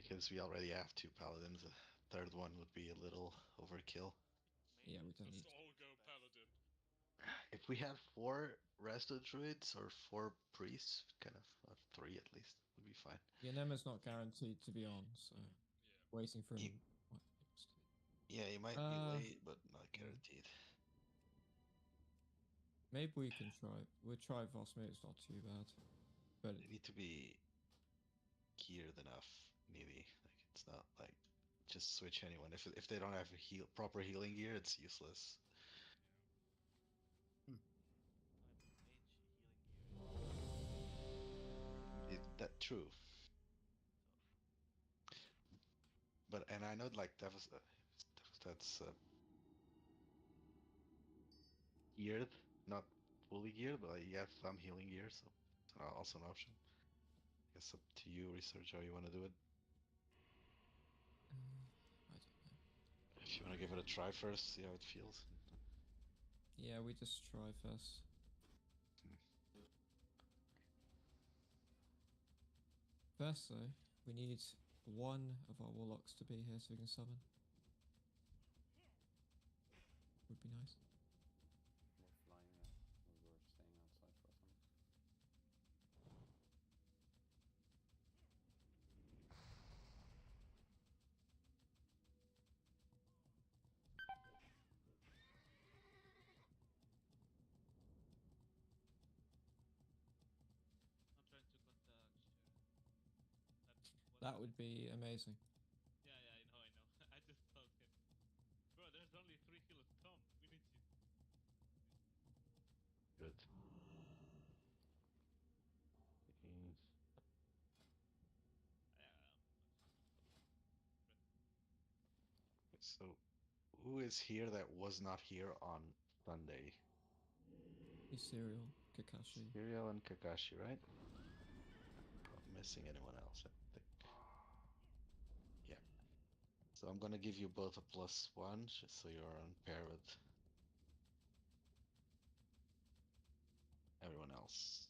because we already have two paladins. A third one would be a little overkill. Yeah, we don't Let's need. all go paladin. If we had 4 resto druids or 4 priests, kind of, or 3 at least, would be fine. Yeah, Nema's not guaranteed to be on, so Yeah. waiting for He, him. might be best. yeah, he might be late, but not guaranteed. Maybe we can try. We'll try Vosmir. It's not too bad, but They need to be geared enough, maybe. Like it's not like just switch anyone. If they don't have proper healing gear, it's useless. I'm mage healing gear. That true. Tough. But and I know like that's geared, not fully geared, but you have some healing gear, so it's also an option. I guess up to you, research how you want to do it. I don't know. If you want to give it a try first, see how it feels. Yeah, we just try first. First, though, we need one of our warlocks to be here so we can summon. Would be nice. We're flying. We were staying outside for some. I'm trying to contact. That would be amazing. Yeah, I know. I just told him. Bro, there's only 3 healers. Come, we need you. Good. So, who is here that was not here on Sunday? He's Serial, Kakashi. Serial and Kakashi, right? Not missing anyone else, I think. Yeah. So I'm gonna give you both a +1, just so you're on pair with everyone else.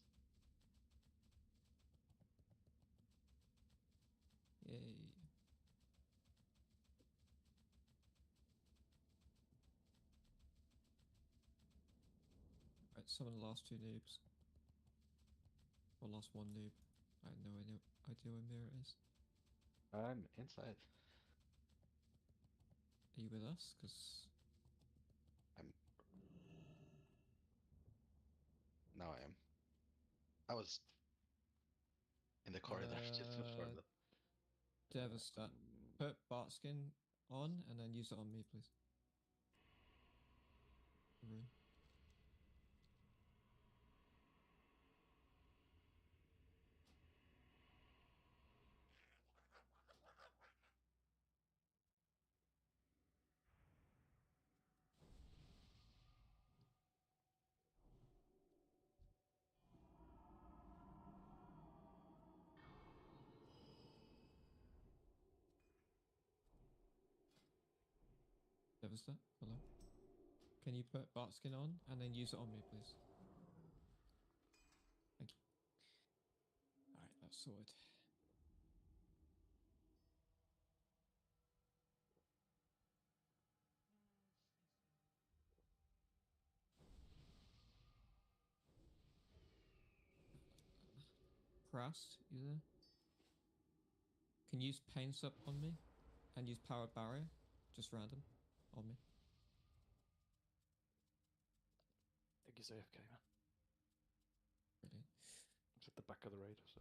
Yay. Right, summon the last 2 noobs. Or last 1 noob. I have no idea where Mira is. I'm inside. Are you with us? Because... Now I am. I was in the corridor just before the... Devastate. Put Bartskin on and then use it on me, please. Rune. Devastate, hello. Can you put Bartskin on and then use it on me, please? Thank you. Alright, that's sorted. Prast, you there? Can you use Pain Sup on me? And use Powered Barrier? Just random. On me. I think he's AFK, man. Brilliant. He's at the back of the raid, so.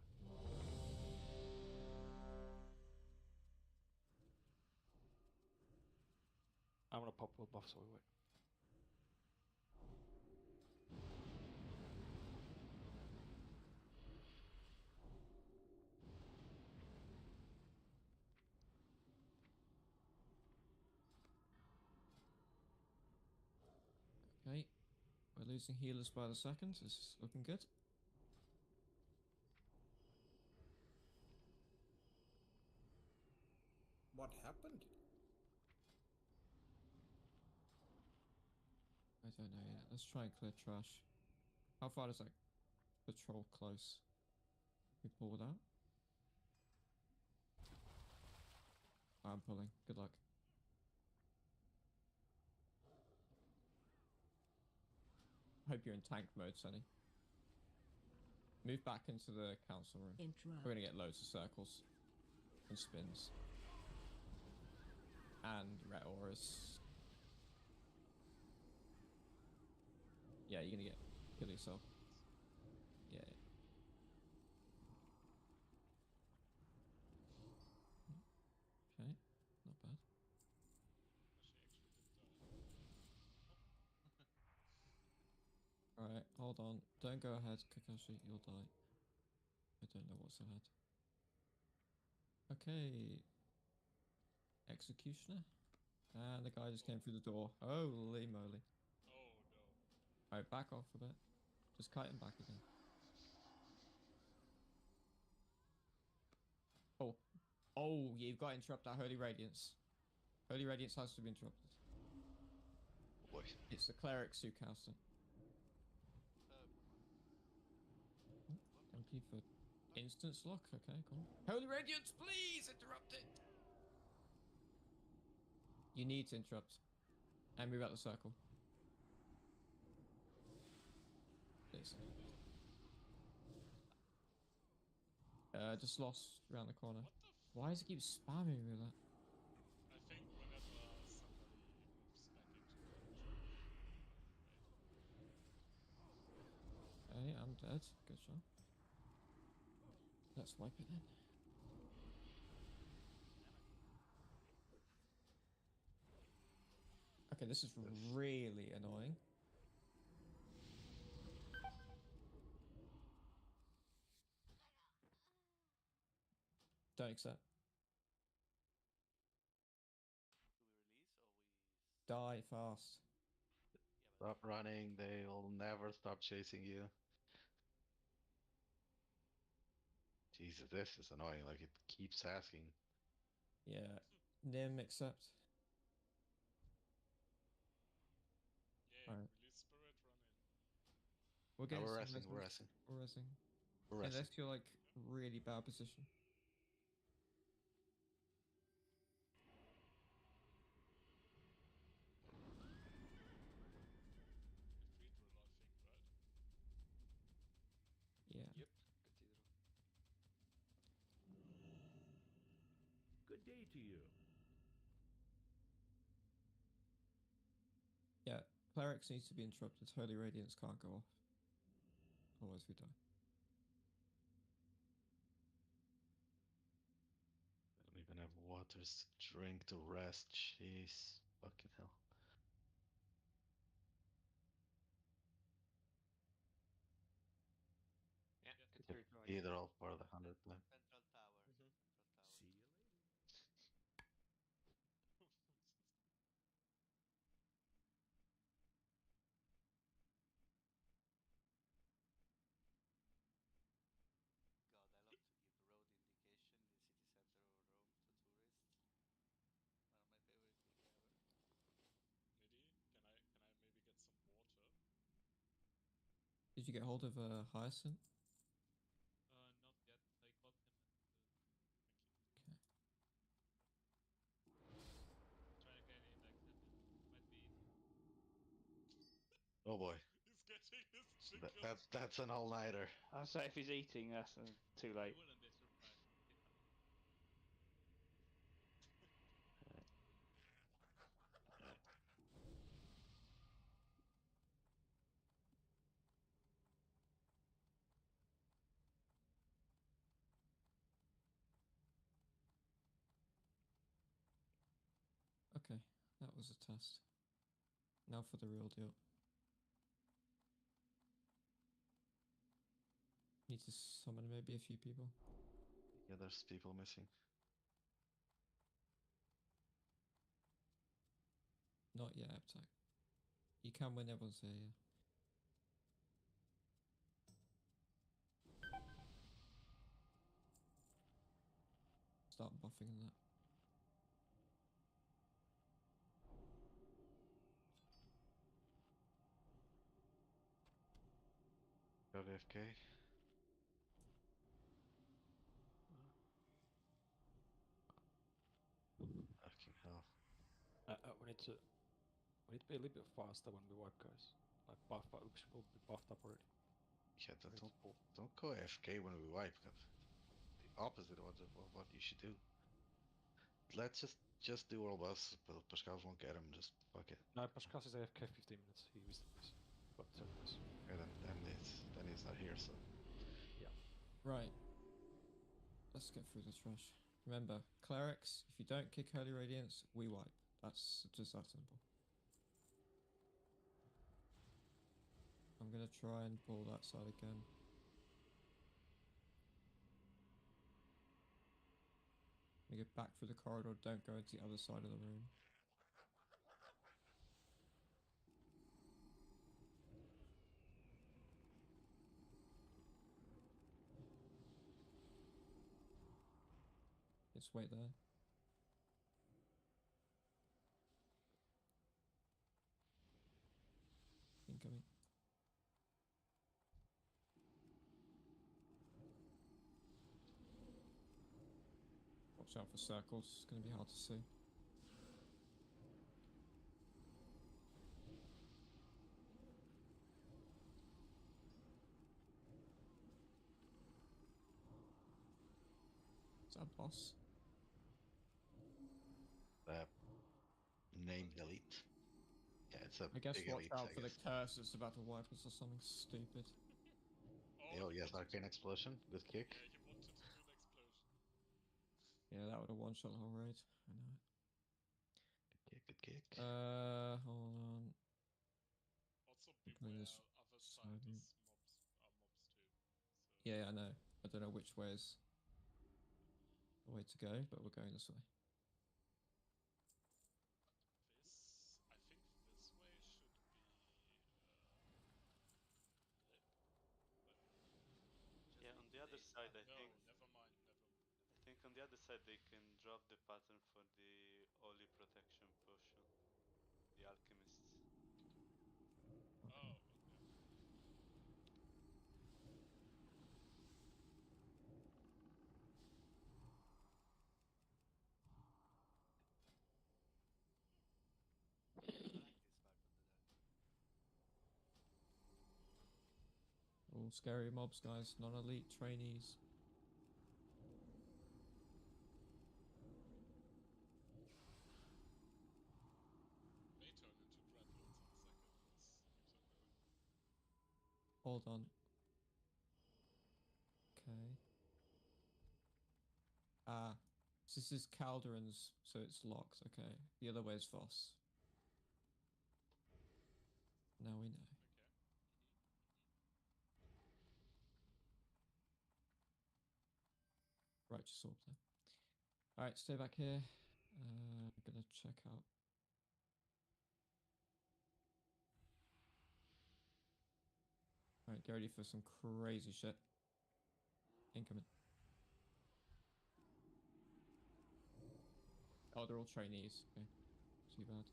I'm gonna pop world buff, so we wait. Okay. We're losing healers by the second. This is looking good. What happened? I don't know yet. Let's try and clear trash. How far does that patrol close? We pull it out? I'm pulling. Good luck. Hope you're in tank mode, Sonny. Move back into the council room. Interrupt. We're gonna get loads of circles and spins. And red auras. Yeah, you're gonna kill yourself. Yeah. Okay, not bad. Alright, hold on. Don't go ahead, Kakashi, you'll die. I don't know what's ahead. Okay. Executioner. And the guy just came through the door. Holy moly. Oh no. Alright, back off a bit. Just kite him back again. Oh. Oh, you've got to interrupt that Holy Radiance. Holy Radiance has to be interrupted. Boy. It's the cleric Sukasa. MP for instance lock. Okay, cool. Holy Radiance, please interrupt it. You need to interrupt. And move out the circle. Please. Just lost around the corner. What the f- Why does it keep spamming me with that? I think whenever somebody moves back into range. Right. Okay, I'm dead. Good shot. Let's wipe it then. Okay, this is really annoying. Don't accept. Die fast. Stop running, they'll never stop chasing you. Jesus, this is annoying, like it keeps asking. Yeah. Nim accept. Yeah, Alright. release spirit, run in. We're getting we're some resting, we're resolve. resting. We're resting. We're resting. Unless you're like really bad position. Cathedral, I think, right? Yeah. Yep, cathedral. Good day to you. Yeah. Clerics needs to be interrupted. Holy Radiance can't go off. Otherwise we die. I don't even have waters to drink to rest. Jeez. Fucking hell. Yeah, Yeah. cathedral. Either all for the 100th time. Central tower. Mhm. Central tower. See you later. God, I love to give road indication in the city center of Rome to tourists. One of my favorite thing ever. Nidhi, can I maybe get some water? Did you get hold of Hyacinth? Not yet. I caught him at thank you. Okay. Try again in like 10 minutes. Might be easy. Oh boy. He's getting his chicken. That's an all-nighter. So if he's eating, that's too I late. wouldn't be surprised. If Okay. That was a test. Now for the real deal. Need to summon maybe a few people. Yeah, there's people missing. Not yet, Aptag. You can when everyone's here, yeah. Start buffing that. Got AFK. we need to be a little bit faster when we wipe, guys. Like buff up, we should all be buffed up already. Yeah, Right. don't go AFK when we wipe. The opposite of what you should do. Let's just do all buffs, but Pascal won't get him. Just fuck it. No, Pascal is AFK 15 minutes. He missed this. But yes. And then he's not here. So Right. Let's get through this rush. Remember, clerics, if you don't kick Holy Radiance, we wipe. That's just that simple. I'm gonna try and pull that side again. We get back through the corridor, don't go into the other side of the room. Just wait there. Incoming. Watch out for circles, it's going to be hard to see. Is that a boss? name delete. Yeah, it's a I guess big watch elite, out I for the guess. curse that's about to wipe us or something stupid. Oh yes, arcane explosion. Good kick. Yeah, he wanted to do the explosion. Yeah, that would have one-shot the whole raid. I know it. Good kick. Good kick. Hold on. Also Clean beware, this other side side here. is mobs are mobs too. So Yeah, I know. I don't know which way is the way to go, but we're going this way. this, I think this way should be lit. Yeah, on the other side, I No, think. never mind. I think on the other side they can drop the pattern for the Holy Protection potion. The alchemists. Okay. Oh, okay. I like this part of the dungeon. All scary mobs, guys. Non-elite trainees. May turn into dreadlords in a second. Let's keep on going. Hold on. Okay. Ah. So this is Calderon's, so it's locked. Okay. The other way is Voss. Now we know. Okay. Righteous orb there. Alright, stay back here. I'm gonna check out. Alright, get ready for some crazy shit. Incoming. Oh, they're all trainees. Okay. Too bad.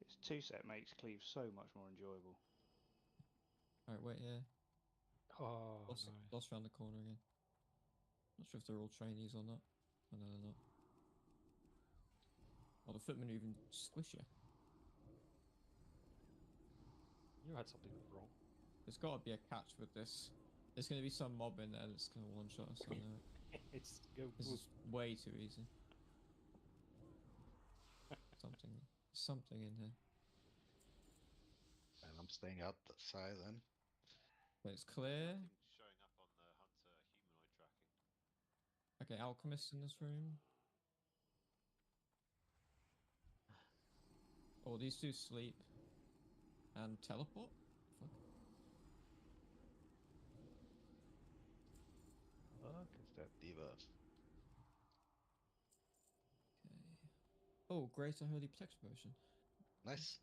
This two-set makes Cleave so much more enjoyable. Alright, wait here. Oh, Lost, no. lost around the corner again. Not sure if they're all trainees or not. Oh, no, they're not. Oh, the footmen are even squishier. You had something wrong. There's got to be a catch with this. There's going to be some mob in there that's going to one-shot us. I know it. It's go. This is way too easy. Something in here. And I'm staying outside then. But it's clear. Nothing showing up on the hunter humanoid tracking. Okay, alchemists in this room. Oh, these two sleep. And teleport? Fuck. Fuck is that debuff? Okay. Oh, greater holy protection potion. Nice.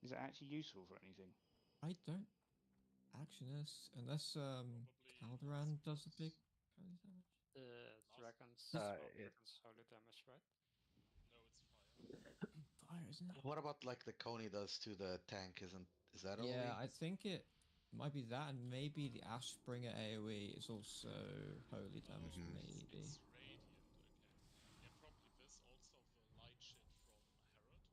Is it actually useful for anything? I don't actually unless Calderon does a big holy damage. Dragons, it- dragons holy damage, right? No, it's fire. Fire, isn't it? What about like the Coney does to the tank? Is that Yeah, only? I think it might be that, and maybe the Ashbringer AoE is also holy damage, Mhm. maybe. It's radiant, okay. Yeah, probably this. Also the light shit from Herod.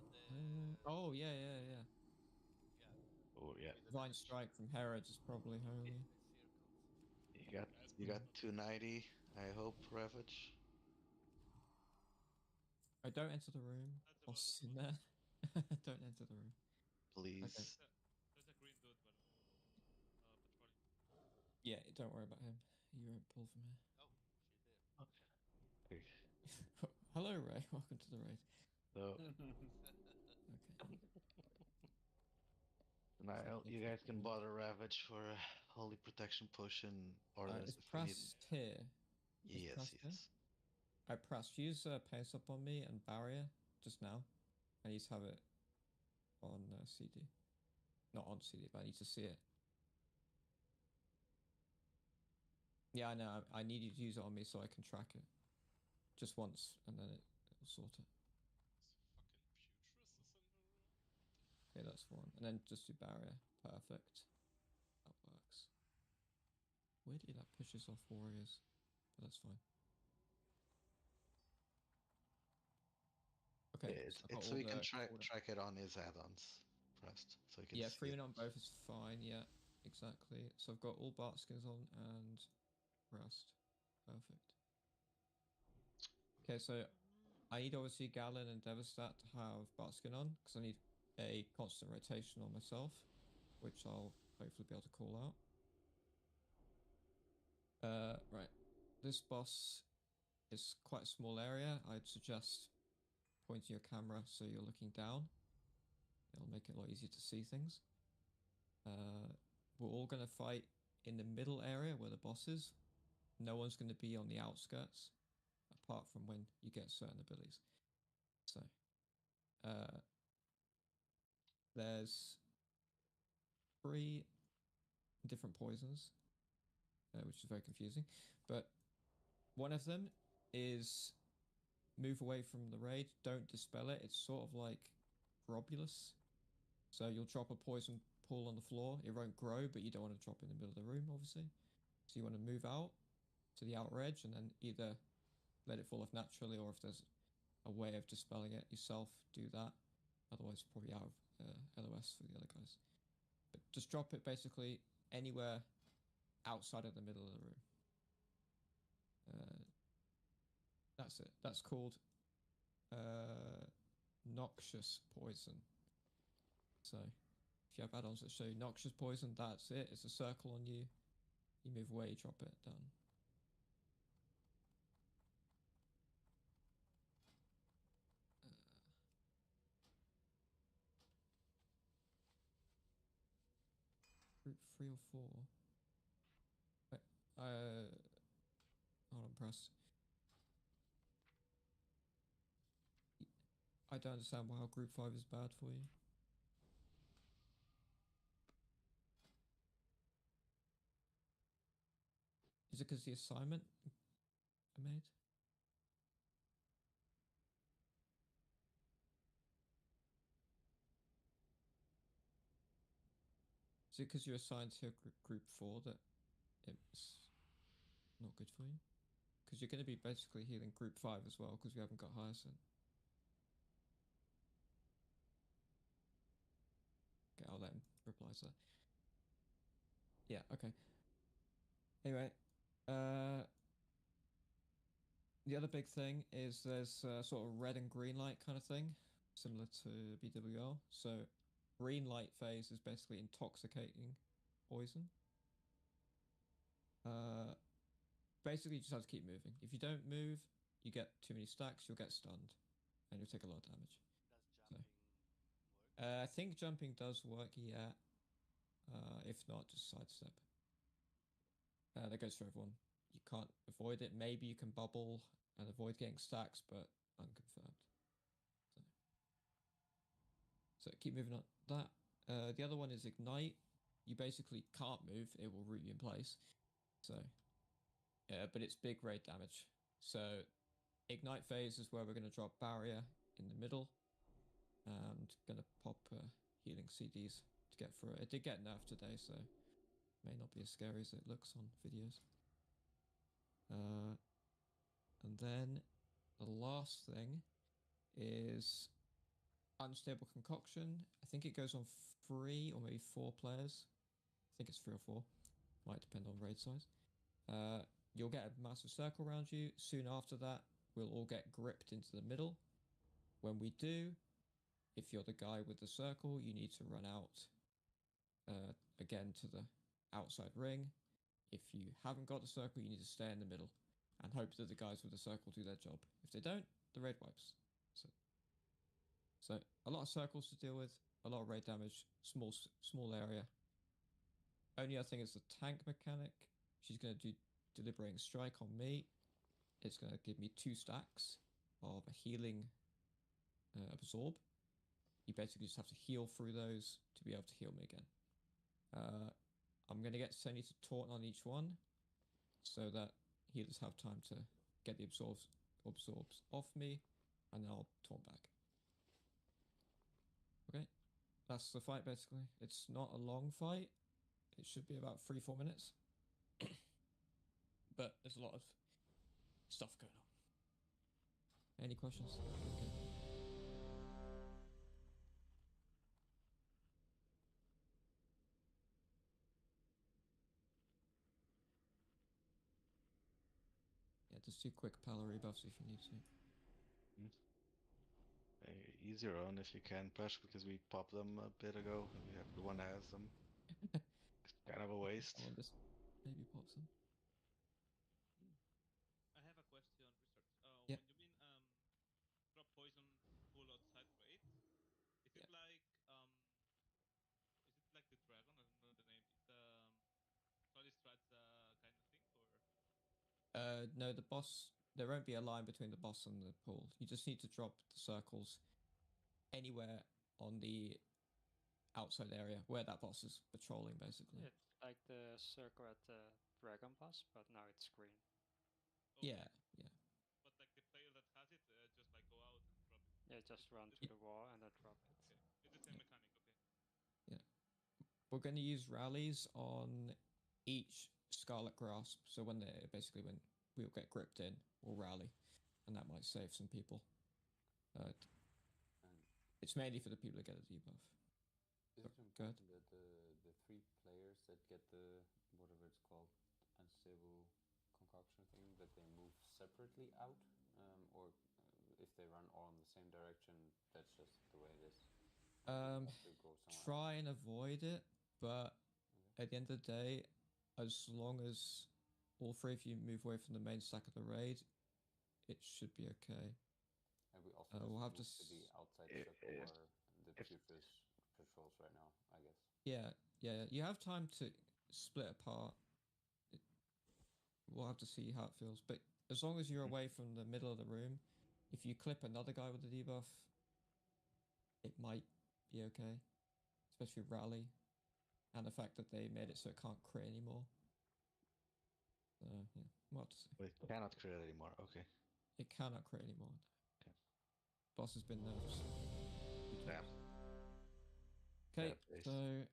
Also the Oh yeah. yeah, Oh yeah. with the Divine damage Strike from Herod is probably holy. with circles. You got 290. I hope Ravage. I don't enter the room. That's I'll about it. sit in there. Don't enter the room. Please. Okay. There's a green dude, but patrolling. Yeah, don't worry about him. You won't pull from here. Oh, she did. Okay. Hello, Ray. Welcome to the raid. So Okay. now you guys can bother Ravage for a holy protection potion or It's if we need. pressed here. It's Yes, pressed here. yes. I pressed. Use pace up on me and barrier just now. I need to have it on CD. Not on CD, but I need to see it. Yeah, I know. I need you to use it on me so I can track it. Just once, and then it'll sort it. Fucking Putris is in the room. Okay, that's one. And then just do barrier. Perfect. That works. Weirdly, that pushes off warriors, but that's fine. Okay, Yeah, so I got it's so all you can the track it on his add-ons pressed, so you can yeah, see it. freeman on both is fine. Yeah, exactly. So I've got all Bart skins on and rest. Perfect. Okay, so I need obviously Gallon and Devastat to have Bart skin on because I need a constant rotation on myself, which I'll hopefully be able to call out. Right. This boss is quite a small area. I'd suggest pointing your camera so you're looking down. It'll make it a lot easier to see things. We're all going to fight in the middle area where the boss is. No one's going to be on the outskirts, apart from when you get certain abilities. So, there's 3 different poisons, which is very confusing. But one of them is move away from the raid. Don't dispel it. It's sort of like Robulus. So you'll drop a poison pool on the floor. It won't grow, but you don't want to drop it in the middle of the room, obviously. So you want to move out to the outer edge and then either let it fall off naturally, or if there's a way of dispelling it yourself, do that. Otherwise, probably out of LOS for the other guys. But just drop it basically anywhere outside of the middle of the room. That's it. That's called noxious poison. So if you have add-ons that show you noxious poison, that's it. It's a circle on you. You move away, you drop it, done. Group 3 or 4. Wait, hold on, press. I don't understand how group 5 is bad for you. Is it because the assignment I made? Is it because you're assigned to group 4 that it's not good for you? Because you're going to be basically healing group 5 as well, because we haven't got Hyacinth. Okay, I'll let him reply to that. Yeah, okay. Anyway, the other big thing is there's sort of red and green light kind of thing, similar to BWL. So green light phase is basically intoxicating poison. Basically, you just have to keep moving. If you don't move, you get too many stacks, you'll get stunned, and you'll take a lot of damage. Does jumping work? I think jumping does work, yeah. If not, just sidestep. That goes for everyone. You can't avoid it. Maybe you can bubble and avoid getting stacks, but unconfirmed. So. So keep moving on that. The other one is Ignite. You basically can't move, it will root you in place. So, but it's big raid damage. So, Ignite phase is where we're going to drop Barrier in the middle. And going to pop healing CDs to get through it. It did get nerfed today, so may not be as scary as it looks on videos. And then the last thing is Unstable Concoction. I think it goes on 3 or maybe 4 players. I think it's 3 or 4. Might depend on raid size. You'll get a massive circle around you. Soon after that, we'll all get gripped into the middle. When we do, if you're the guy with the circle, you need to run out again to the outside ring. If you haven't got the circle, you need to stay in the middle and hope that the guys with the circle do their job. If they don't, the raid wipes. So a lot of circles to deal with, a lot of raid damage, small area. Only other thing is the tank mechanic. She's going to do Deliberating Strike on me. It's going to give me 2 stacks of a healing absorb. You basically just have to heal through those to be able to heal me again. I'm going to get Sony to taunt on each one so that healers have time to get the absorbs off me, and then I'll taunt back. Okay, that's the fight basically. It's not a long fight. It should be about 3-4 minutes. But there's a lot of stuff going on. Any questions? Okay. Yeah, just do quick pal rebuffs if you need to. Easier on if you can push, because we popped them a bit ago and everyone has them. It's kind of a waste. I'll just maybe pop some. I have a question, Richard. Yeah. When you mean drop poison full outside raid, is it like the dragon? I don't know the name. It's Solid Strats kind of thing, or? No, the boss. There won't be a line between the boss and the pool. You just need to drop the circles anywhere on the outside area where that boss is patrolling, basically. It's like the circle at the Dragon Pass, but now it's green. Okay. Yeah. But like the player that has it, just like go out and drop it. Yeah, just run to the wall and then drop it. Okay, it's the same mechanic. Okay. Yeah. We're going to use rallies on each Scarlet Grasp. So when we'll get gripped in, we'll rally, and that might save some people. It's mainly for the people that get a debuff. Is it important that the 3 players that get the, whatever it's called, unstable concoction thing, that they move separately out? Or if they run all in the same direction, that's just the way it is? Try and avoid it, but at the end of the day, as long as all 3 of you move away from the main stack of the raid, it should be okay. And we also we'll have to the outside circle where the Fuchus patrols right now, I guess. Yeah. You have time to split apart. We'll have to see how it feels. But as long as you're away from the middle of the room, if you clip another guy with a debuff, it might be okay. Especially Rally. And the fact that they made it so it can't crit anymore. Yeah, we'll have to see. It cannot crit anymore, okay. It cannot crit anymore. Okay. Boss has been nerfed. Damn. Okay, so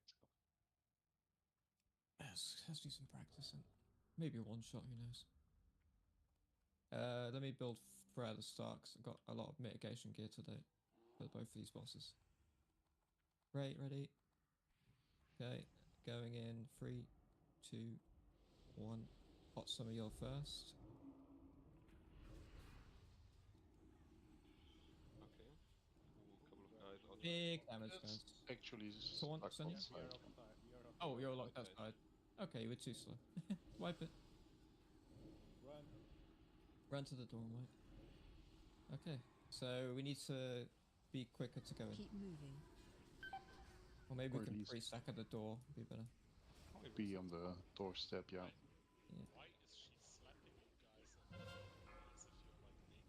let's do some practice and maybe a one shot, who knows. Let me build Freya the start, because I've got a lot of mitigation gear today for both of these bosses. Right, ready? Okay, going in 3, 2, 1. Hot Summer your first. Okay. A couple of guys on Big damage, guys. Actually, Taunt, stuck Sunny? outside. Oh, you're locked outside. Okay, you were too slow. Wipe it. Run to the door, mate. Okay, so we need to be quicker to go in. Keep moving. Or maybe Or we at can least- pre-stack at the door. Be better. Be on the doorstep, yeah. Why is she slapping you guys as if you're like naked?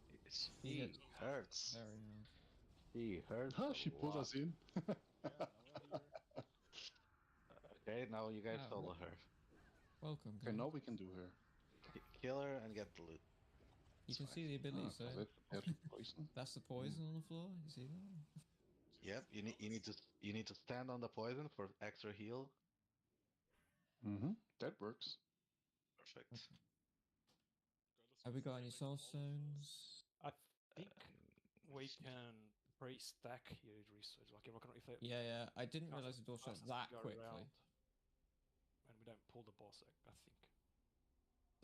What the fuck? He hurts. Very hard. He heard. Huh, she pulled us in. Okay, now you guys Ah, follow her. Welcome, Okay, guys. now we can do her. Kill her and get the loot. You can fine. see the abilities, So though. that's compared to poison. That's the poison on the floor. You see that? Yep, you need to stand on the poison for extra heal. Mm-hmm. That works. Perfect. Okay. Have we got any soul stones? I think we can pre-stack your research. Like if they Yeah. I didn't cast realize the door shut fastest that go quickly. around, and we don't pull the boss. I think.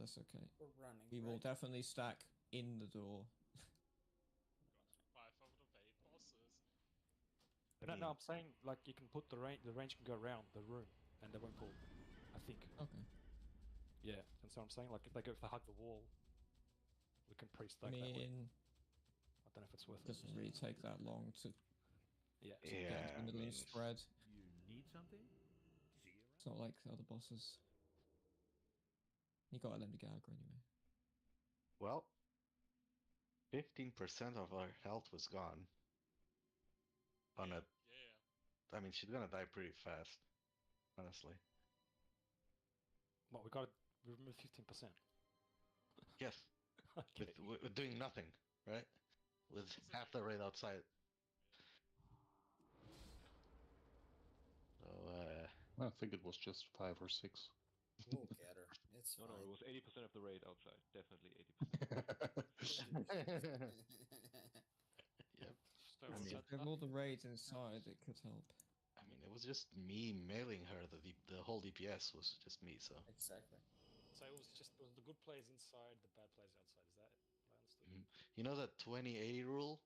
That's okay. We're running. We will definitely stack in the door. Got 5 out of 8 bosses. No, I'm saying like you can put the range can go around the room, and they won't pull. I think. Okay. Yeah, and so I'm saying like if they hug the wall, we can pre-stack I that way. mean, I don't know if it's worth it. doesn't really take that long to Yeah. get into the middle and spread. You need something? See you It's not like the other bosses. You gotta let me get aggro anyway. Well, 15% of our health was gone. On a, I mean, she's gonna die pretty fast, honestly. What we got to remove 15%. Yes. Okay. With doing nothing, right? With half the rate outside. So, I think it was just 5 or 6. We'll get her. It's No, fine. it was 80% of the raid outside. Definitely 80%. Yep. I mean, if there were all the raids inside, it could help. I mean, it was just me mailing her. The whole DPS was just me, so. Exactly. So it was the good players inside, the bad players outside. Is that what I understood? You know that 20-80 rule?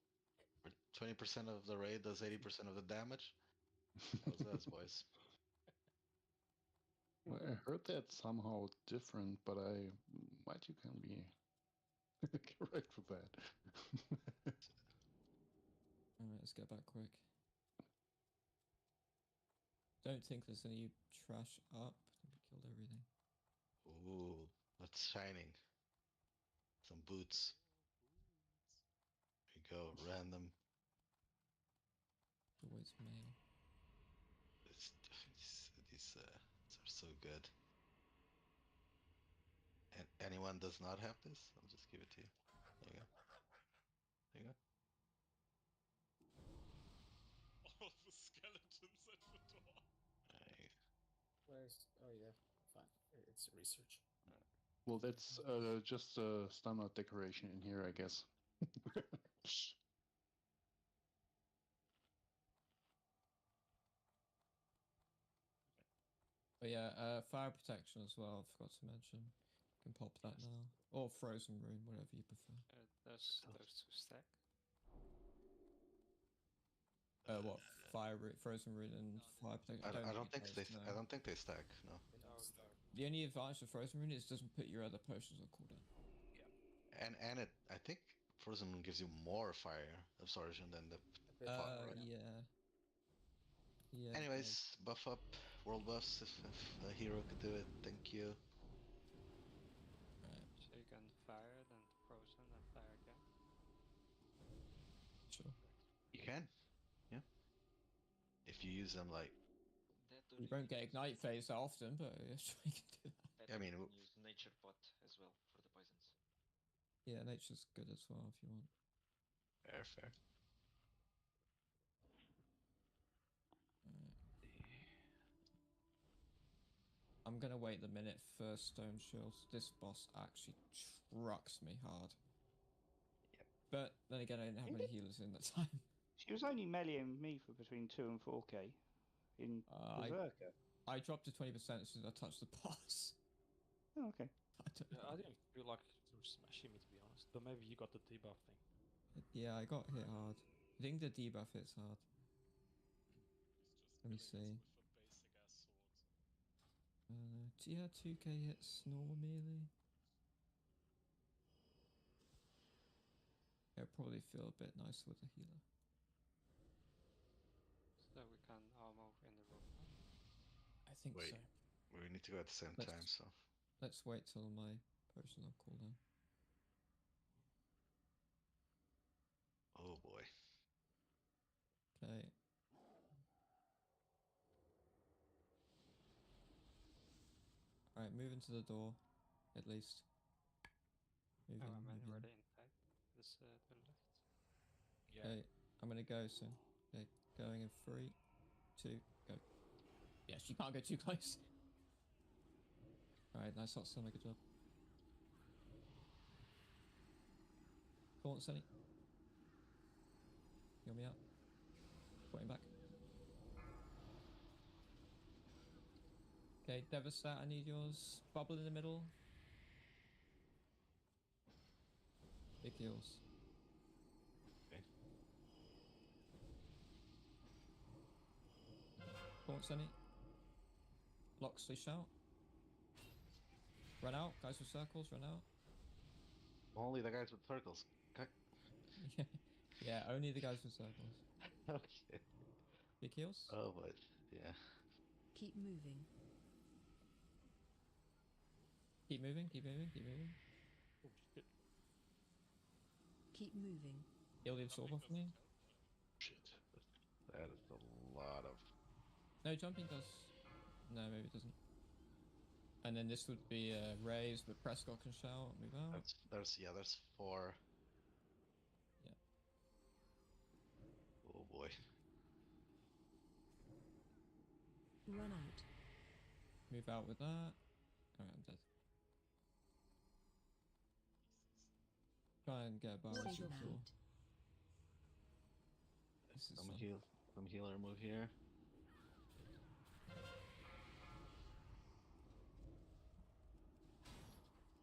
Where 20% of the raid does 80% of the damage? That was us, boys. Well, I heard that somehow different, but might you can be correct with that. Alright, let's get back quick. Don't think there's any trash up. We killed everything. Ooh, that's shining. Some boots. There you go, random. Always mail. These are so good. And anyone does not have this? I'll just give it to you. There you go. There you go. All the skeletons at the door. Where's? Oh yeah, fine. It's research. Well, that's just a standard decoration in here, I guess. But yeah, fire protection as well, I forgot to mention. You can pop that now. Or frozen rune, whatever you prefer. Those two stack. What? Frozen rune and fire protection? I don't think they stack, no. The only advantage of frozen rune is it doesn't put your other potions on cooldown. Yeah. And it, I think frozen rune gives you more fire absorption than the pot, right? Yeah. Yeah. Anyways, buff up, world buffs if a hero could do it. Thank you. Right. So you can fire, then frozen, then fire again. Sure. You can, yeah. If you use them like. You won't get ignite phase that often, but yeah, sure you can do that. I mean, you can use nature pot as well for the poisons. Yeah, nature's good as well if you want. Fair. I'm gonna wait the minute for stone shields. This boss actually trucks me hard. Yep. But then again, I didn't have many healers in that time. She was only meleeing me for between 2 and 4k in Berserker. I dropped to 20% as soon as I touched the boss. Oh, okay. I didn't feel like it was smashing me, to be honest. But maybe you got the debuff thing. Yeah, I got hit hard. I think the debuff hits hard. Let me see. Yeah, 2k hits normal melee. It'll probably feel a bit nicer with a healer. So we can all move in the room. I think so. We need to go at the same time, so. Let's wait till my potion on cooldown. Oh boy. Right, move into the door, at least. Move in, I'm move in. already inside. This to the left. Yeah. Okay, I'm gonna go soon. Okay, going in 3, 2, go. Yes, you can't go too close. Alright, nice hot stomach, good job. Go on, Sunny. Heal me out. Put him back. Okay, Devastat, I need yours. Bubble in the middle. Big heals. Okay. Go on, Sunny. Loxley shout. Run out, guys with circles, run out. Only the guys with circles. Okay. Yeah, only the guys with circles. Okay. Big heals. Oh, but yeah. Keep moving. Keep moving, keep moving, keep moving. Oh shit. Keep moving. Heal the absorber for me. Shit. That is a lot of. No, jumping does. No, maybe it doesn't. And then this would be raised, but Prescott can shout, move out. There's 4. Yeah. Oh boy. Run out. Move out with that. Alright, I'm dead. Try and get a bar Stay as behind. usual. This is Some healer move here.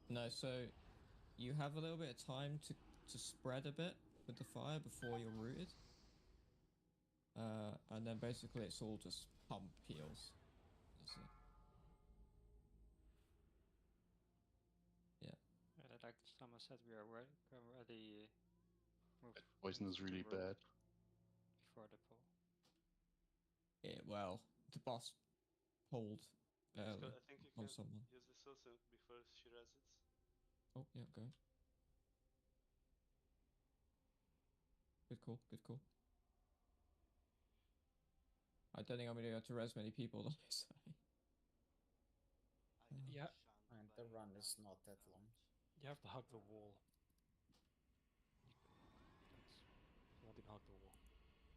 No, so you have a little bit of time to spread a bit with the fire before you're rooted. And then basically it's all just pump heals. That's it. Yeah. Like Thomas said, we are already moved. Poison is into the really room bad. Before the pull. Yeah, well, the boss pulled I think you on can someone. use this also before she resits. Oh, yeah, go. Good call, good call. I don't think I'm gonna be able to res many people on this side. Yeah. And the run is not that long. You have to hug the wall. I didn't hug the wall.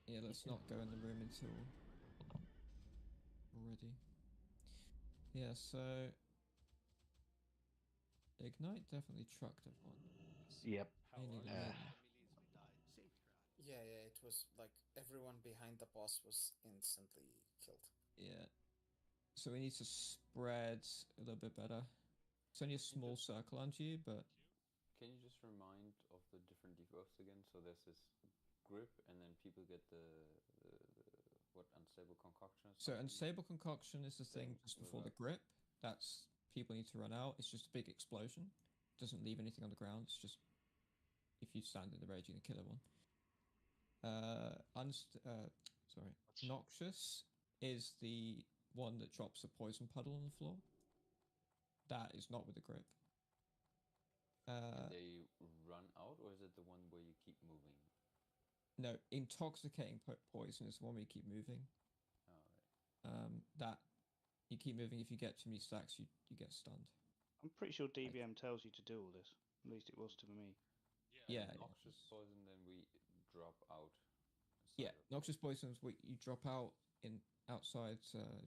Yeah, let's not go in the room until we're ready. Yeah, so Ignite definitely trucked everyone. Yep. Yeah, it was like everyone behind the boss was instantly killed. Yeah. So we need to spread a little bit better. It's only a small circle onto you, but... Can you just remind of the different debuffs again? So there's this grip, and then people get the what, unstable concoction? So unstable concoction is the thing just before the grip. That's people need to run out. It's just a big explosion. Doesn't leave anything on the ground. It's just if you stand in the rage, you can kill everyone. Noxious is the one that drops a poison puddle on the floor. That is not with the grip. Did they run out, or is it the one where you keep moving? No, intoxicating poison is the one where you keep moving. That you keep moving. If you get too many stacks, you get stunned. I'm pretty sure DBM tells you to do all this. At least it was to me. Yeah. Noxious poison, then we drop out. Yeah, noxious poisons. You drop out in outside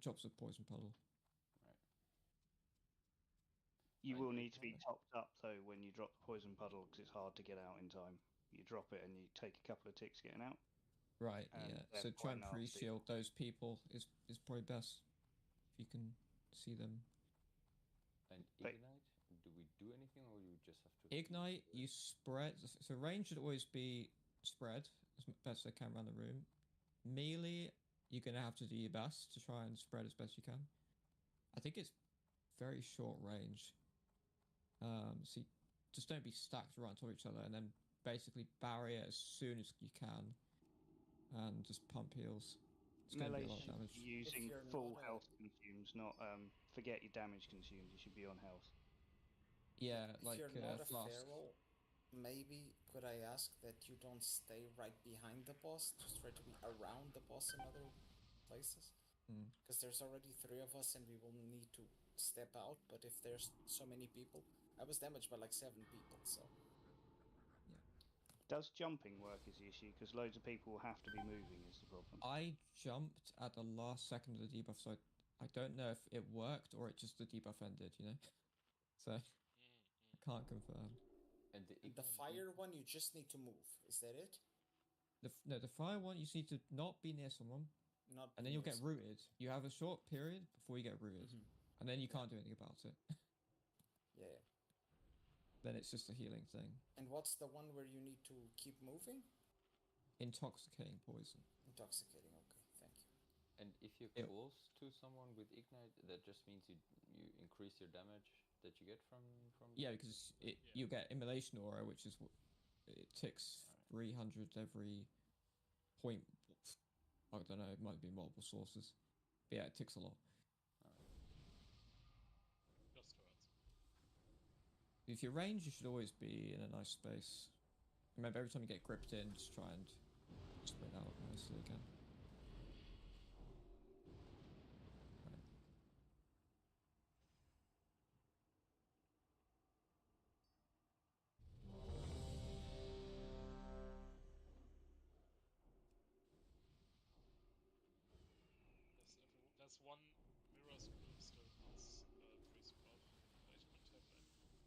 drops of poison puddle. Right. You will need to be topped up though when you drop the poison puddle because it's hard to get out in time. You drop it and you take a couple of ticks getting out. Right. Yeah. So try and pre-shield those people is probably best if you can see them. And ignite? Do we do anything, or you just have to ignite? You spread. So range should always be spread as best they can around the room. Melee, you're gonna have to do your best to try and spread as best you can. I think it's very short range. So you just don't be stacked right on top of each other, and then basically barrier as soon as you can, and just pump heals. It's going to be a lot of damage. Using full health consumes, not forget your damage consumed. You should be on health. Yeah, if like you're not a flask. feral, maybe could I ask that you don't stay right behind the boss, just try to be around the boss in other places? Because there's already 3 of us and we will need to step out, but if there's so many people, I was damaged by like 7 people, so. Does jumping work as the issue? Because loads of people have to be moving is the problem. I jumped at the last second of the debuff, so I don't know if it worked or it just the debuff ended, you know? So, I can't confirm. And the fire one, you just need to move. Is that it? No, the fire one, you just need to not be near someone, and then you'll get rooted. You have a short period before you get rooted, and then you can't do anything about it. Yeah. Then it's just a healing thing. And what's the one where you need to keep moving? Intoxicating poison. Intoxicating, okay, thank you. And if you're close to someone with Ignite, that just means you increase your damage that you get from. Yeah, because you get Immolation Aura, which is it ticks 300 every point. I don't know, it might be multiple sources. But yeah, it ticks a lot. Just hurts. If you're ranged, you should always be in a nice space. Remember, every time you get gripped in, just try and spread out nicely again. There's one mirrors group still needs priest buff. They don't have any more mana at the moment.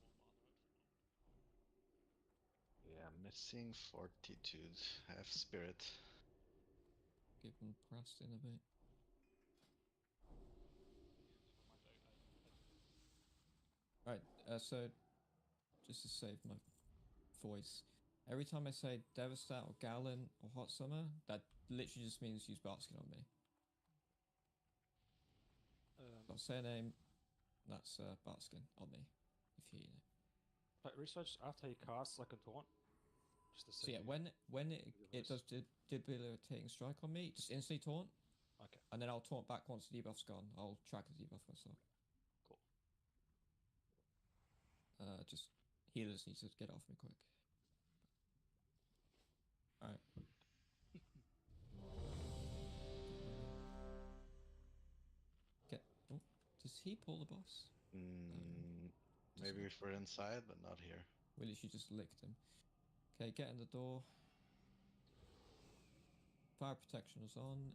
Yeah, missing fortitude, half spirit. Give them pressed in a bit. Right, so just to save my voice, every time I say Devastate or Gallon or Hot Summer, that literally just means use Basket on me. I'll say a name, that's Baskin on me, if you need it. But research after he casts like a taunt. Just to so yeah, when it does debilitating strike on me, just instantly taunt. Okay. And then I'll taunt back once the debuff's gone. I'll track the debuff myself. Cool. Just healers need to get off me quick. Alright. Okay. Oh, does he pull the boss? Maybe if we're inside, but not here. We literally just licked him. Okay, get in the door. Fire protection is on.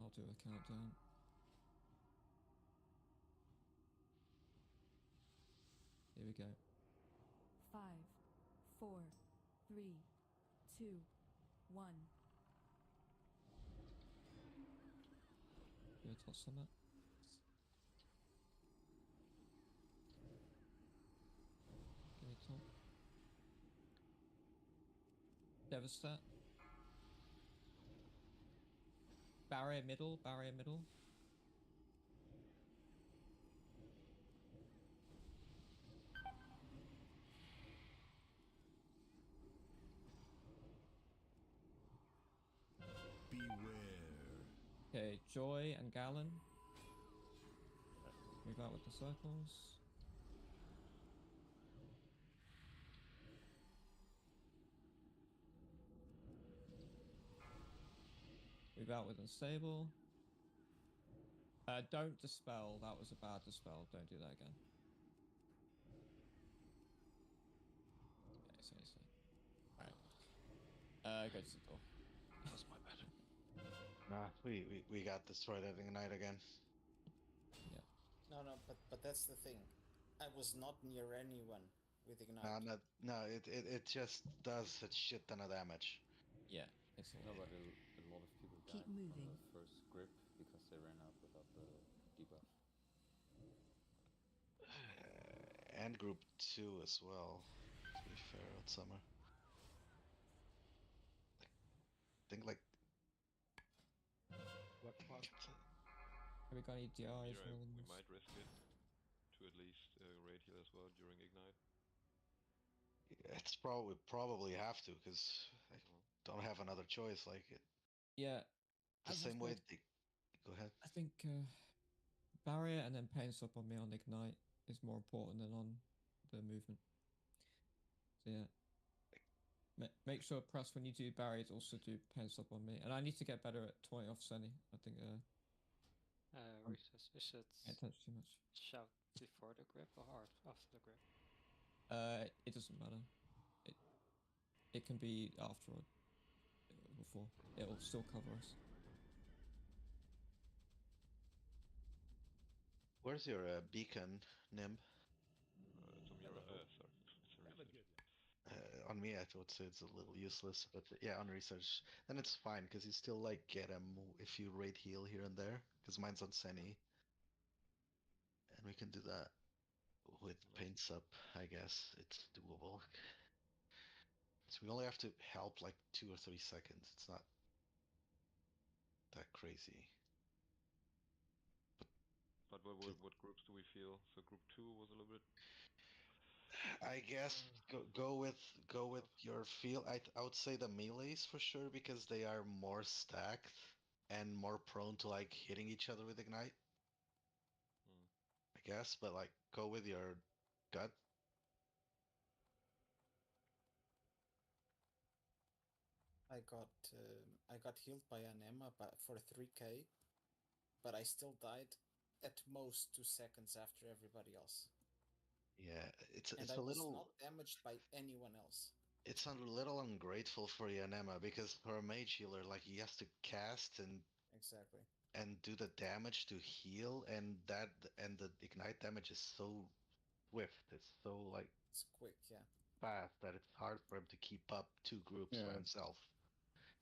I'll do a countdown. Here we go. 5, 4, 3, 2, 1. Do a toss on that. Give me top. Devastate. Barrier middle, barrier middle. Beware. Okay, Joy and Gallon. Move out with the circles. Move out with Unstable. Don't dispel. That was a bad dispel. Don't do that again. Okay, so. Alright. Go to the door. That's my bad. Nah, we got destroyed at Ignite again. Yeah. No, but that's the thing. I was not near anyone with Ignite. No, it just does a shit ton of damage. Yeah, it's a lot. But a lot of people died from the first grip because they ran out without the debuff. And group 2 as well, to be fair, at summer. I think like... Have we got any DIs? We might risk it to at least raid heal as well during Ignite. It's probably have to, because I don't have another choice. Like it. Yeah. The same way. Go ahead. I think barrier and then pain stop on me on Ignite is more important than on the movement. So yeah. Make sure press when you do barriers, also do pain stop on me. And I need to get better at 20 off Sunny. I think Recess. Is it Can't touch too much. shout before the grip or after the grip? It doesn't matter. It can be after or before. It'll still cover us. Where's your beacon, Nim? It's a mirror. Sorry, it's a research. On me, I would say it's a little useless, but yeah, on research, then it's fine because you still like get him if you raid heal here and there. Because mine's on Seni, and we can do that with paints up. I guess it's doable. So we only have to help like 2 or 3 seconds. It's not that crazy. But what groups do we feel? So group 2 was a little bit. I guess go with your feel. I would say the melees for sure because they are more stacked and more prone to like hitting each other with ignite. I guess, but like go with your gut. I got healed by Anema for 3k, but I still died at most 2 seconds after everybody else. Yeah, it's And a I was little. not damaged by anyone else. It's a little ungrateful for Yanema because for a mage healer, like he has to cast and Exactly. and do the damage to heal, and the ignite damage is so swift. It's so like it's quick, yeah. Fast that it's hard for him to keep up 2 groups by himself.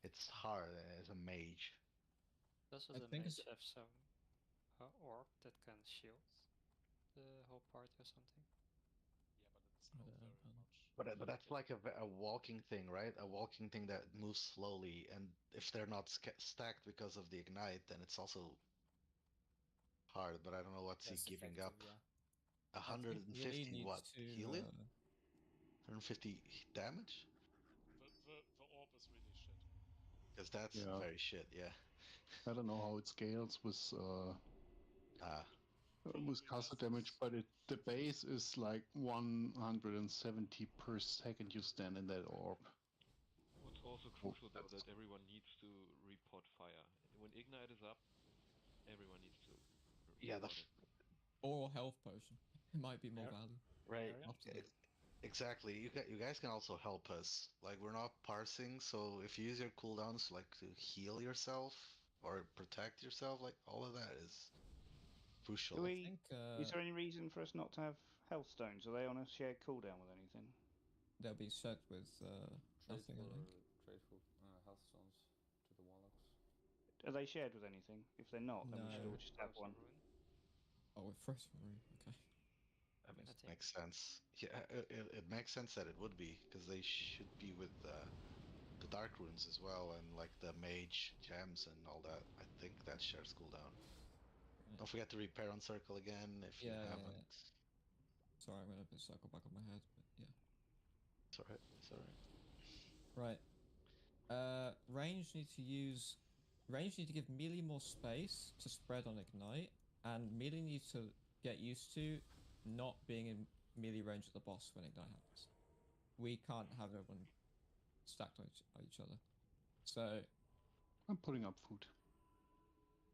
It's hard as a mage. Doesn't the mage have some orb that can shield the whole party or something? Yeah, but it's not very much. But that's like a walking thing, right? A walking thing that moves slowly, and if they're not stacked because of the ignite, then it's also hard. But I don't know what's he giving up. Yeah. 150 what? Healing? To 150 damage? The orb is really shit. Because that's very shit, yeah. I don't know how it scales with caster damage, but the base is like 170 per second you stand in that orb. What's also crucial though that everyone needs to repot fire. When ignite is up, everyone needs to repot it. Or health potion. It might be more value. Right. Exactly. You guys can also help us. Like we're not parsing, so if you use your cooldowns like to heal yourself or protect yourself, like all of that is crucial. Is there any reason for us not to have health stones? Are they on a shared cooldown with anything? They'll be set with nothing, I think. Trade for health stones to the warlocks. Are they shared with anything? If they're not, then we should all just have one. Oh, with Frozen Rune, okay. I mean, it makes sense. Yeah, it makes sense that it would be because they should be with the dark runes as well, and like the mage gems and all that. I think that shares cooldown. Don't forget to repair on circle again if you haven't. Yeah. Sorry, I'm gonna circle back on my head, but yeah. It's alright. It's alright. Right. Range need to give melee more space to spread on ignite, and melee needs to get used to not being in melee range of the boss when ignite happens. We can't have everyone stacked on each other. So I'm putting up food.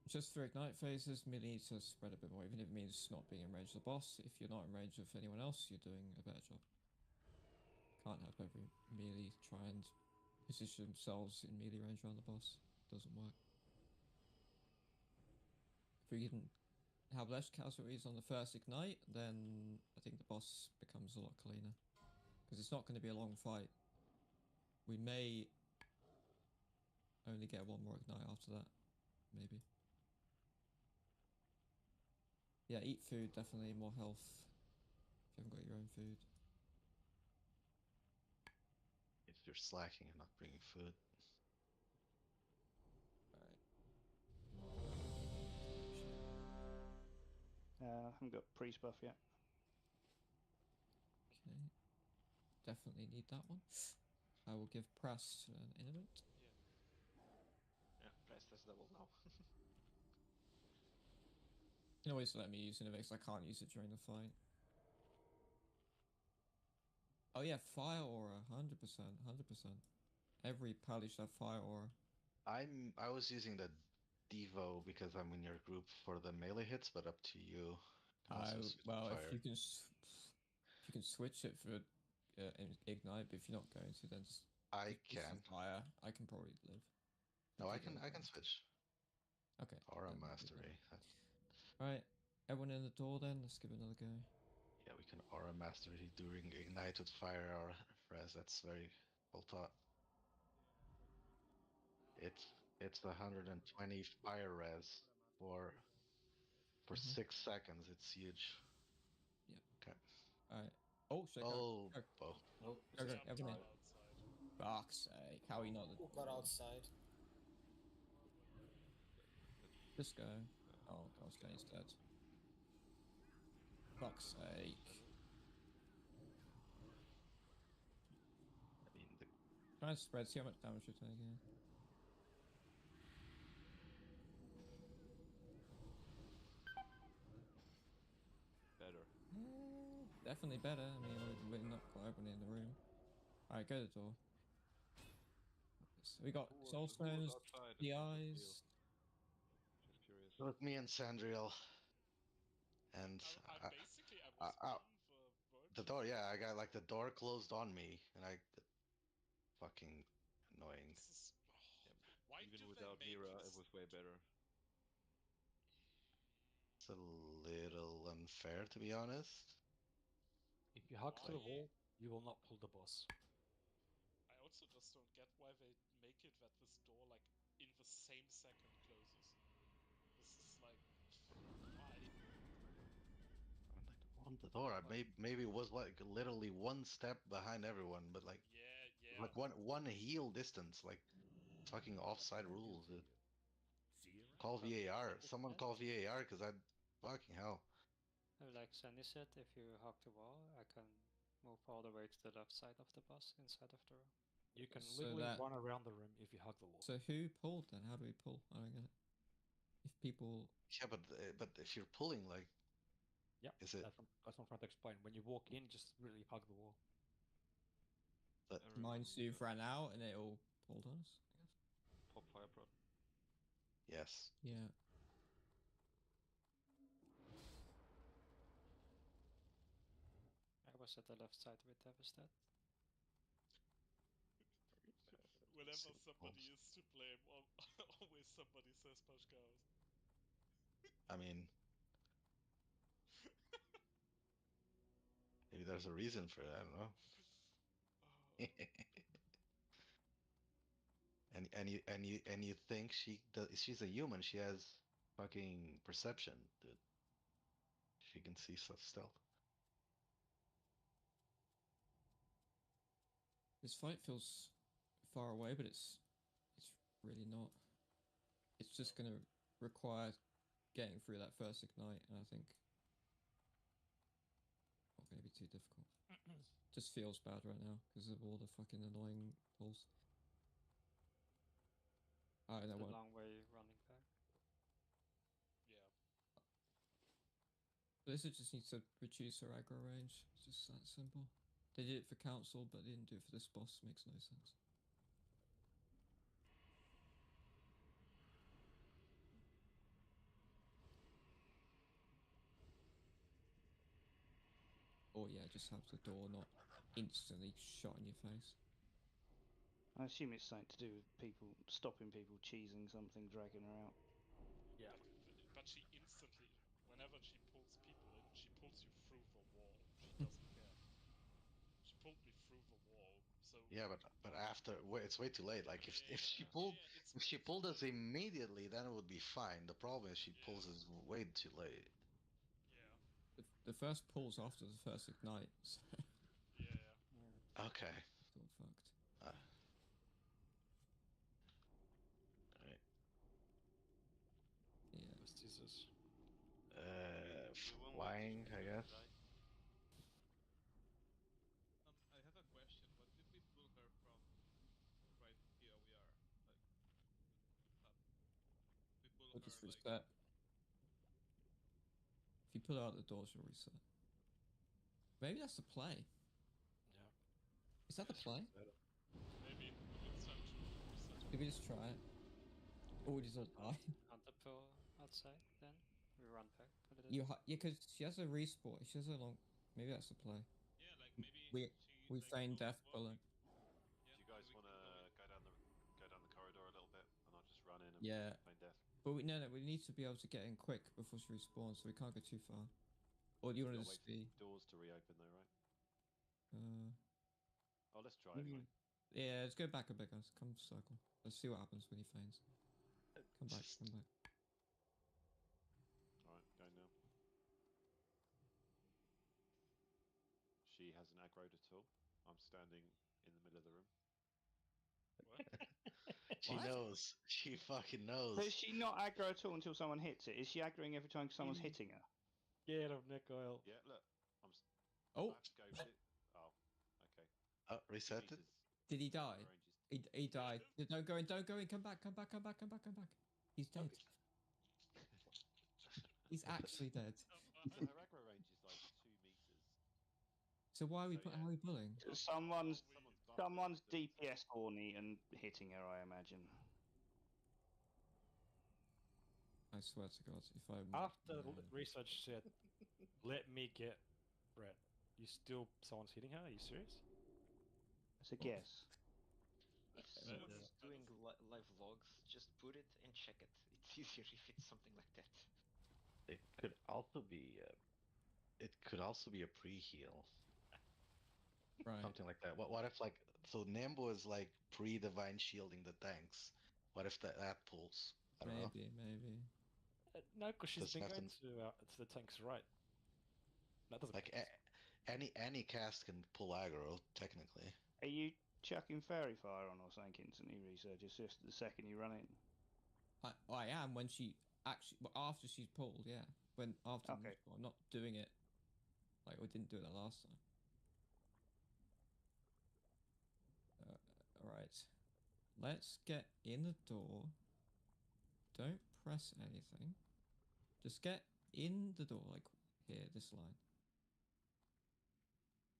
just for ignite phases, melee needs to spread a bit more, even if it means not being in range of the boss. If you're not in range of anyone else, you're doing a better job. Can't have every melee try and position themselves in melee range around the boss. Doesn't work. If we can have less casualties on the first ignite, then I think the boss becomes a lot cleaner. Because it's not going to be a long fight. We may only get one more ignite after that. Maybe. Yeah, eat food, definitely more health. If you haven't got your own food. If you're slacking and not bringing food. I haven't got priest buff yet. Okay. Definitely need that one. I will give Press an innovate. Yeah, Press does double now. You can always let me use innovate because I can't use it during the fight. Oh yeah, fire aura, 100%, 100%. Every pally should have fire aura. I was using the Devo because I'm in your group for the melee hits, but up to you. Well, if you can switch it for ignite, but if you're not going to, then just I can. Fire. I can probably live. No, I can switch. Okay. Aura mastery. Alright, everyone in the door then. Let's give it another go. Yeah, we can aura mastery during ignite with fire or res. That's very well thought. It's 120 fire res for 6 seconds. It's huge. Yep. Okay. Alright. Oh shit. Oh, go. Bo. Go, everyone in. Outside. Fuck's sake. How are you not? Who got outside? Just go. Oh, God's he's dead. Fuck's sake. I mean, Try and spread, see how much damage you're taking. Better. Definitely better. I mean, we're not quite everyone in the room. Alright, go to the door. So we got soul stones, the eyes. Just curious. It was me and Sandriel. And I basically was in for the door. Yeah, I got like the door closed on me, and fucking annoying. This is, why Even do without they make Mira, this? it was way better. It's a little unfair, to be honest. If you hug to the wall, you will not pull the boss. I also just don't get why they make it that this door, like, in the same second closes. This is like, why? On the door, maybe it was like literally one step behind everyone, but like, yeah, like one heal distance, like fucking offside rules. Dude. Call VAR. Someone call VAR because I fucking hell. Like Sandy said, if you hug the wall, I can move all the way to the left side of the boss inside of the room. You can literally run around the room if you hug the wall. So who pulled then? How do we pull? I don't get it. If people. Yeah, but if you're pulling, like. Yeah, is it? That's what I'm trying to explain. When you walk in, just really hug the wall. But Mines you've ran out and it all pulled us, I guess. Pop fire prod. Yes. Yeah. I was at the left side with Devastated. Whenever somebody is to blame, always somebody says Pashkaos. I mean, maybe there's a reason for it. I don't know. and you think she's a human? She has fucking perception, dude. She can see stuff stealth. This fight feels far away, but it's really not. It's just gonna require getting through that first ignite, and I think not gonna be too difficult. Just feels bad right now because of all the fucking annoying pulls. I don't know what. Long way running back. Yeah. Blizzard just needs to reduce her aggro range. It's just that simple. They did it for Council, but they didn't do it for this boss. Makes no sense. Or yeah, just have the door not instantly shot in your face. I assume it's something to do with people stopping people cheesing something, dragging her out. Yeah. But she instantly, whenever she pulls people in, she pulls you through the wall. She doesn't care. She pulled me through the wall, so. Yeah, but after it's way too late. Like if she pulled us immediately, then it would be fine. The problem is she pulls us way too late. Yeah. The first pull's after the first ignite. So. Yeah. Okay. It's all fucked. Alright. Yeah. What's Jesus? Flying, I guess. I have a question. What if we pull her from right here we are? Like, up. We pull Or her just like... reset. If you pull her out the door, she'll reset. Maybe that's the play. Yeah. Is that the play? Maybe it's time to reset. Maybe just try it. Oh, does not die. Hunter Pearl outside, then we run back a little. Yeah, because she has a respawn. She has a long. Maybe that's the play. Yeah, like maybe we feign death bullet. Yeah, Do you guys want to go down the corridor a little bit, and I'll just run in and feign death? But we need to be able to get in quick before she respawns, so we can't go too far. Or do you want to just see doors to reopen though, right? Oh, let's try anyway. Yeah, let's go back a bit, guys. Come circle. Let's see what happens when he feigns. Come back. Alright, going now. She hasn't aggroed at all. I'm standing in the middle of the room. She knows. She fucking knows. Does she not aggro at all until someone hits it? Is she aggroing every time someone's hitting her? Get of neck oil. Yeah, look. Oh. I have to go with it. Oh, okay. Oh, reset it. Did he die? He died. Don't go in. Come back. He's dead. He's actually dead. So her aggro range is like 2 meters. So why are we bullying? Someone's DPS horny and hitting her, I imagine. I swear to God, if I After research said, let me get Brett. Someone's hitting her? Are you serious? It's a guess. If someone's doing live logs, just put it and check it. It's easier if it's something like that. It could also be. It could also be a pre-heal. Right. Something like that. What if like so Nambo is like pre-divine shielding the tanks? What if that pulls? I don't know. Maybe. No, because she's Doesn't been have going to the tank's right. That doesn't like any cast can pull aggro technically. Are you chucking fairy fire on or something instantly, research? It's just the second you run in. I am when she actually, but after she's pulled, yeah. When after Okay. I'm not doing it like we didn't do it the last time. All right, let's get in the door. Don't press anything. Just get in the door, like here, this line.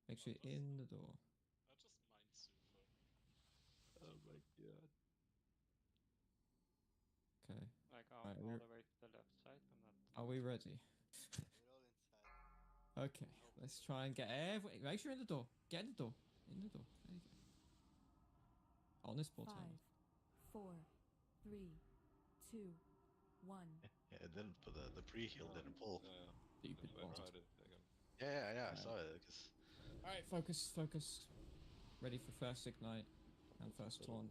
Make sure you're in the door. I just mind super. Oh my god. Okay. Like all Right, the way to the left side. I'm not. Are we ready? We're all inside. Okay, let's try and get every. Make sure you're in the door. Get in the door. In the door. There you go. On this portal. 5, 4, 3, 2, 1. Yeah, it didn't. But the pre-heal didn't pull. Stupid I bot. tried it again. Yeah. I saw it. Cause... All right, focus. Ready for first ignite and first taunt.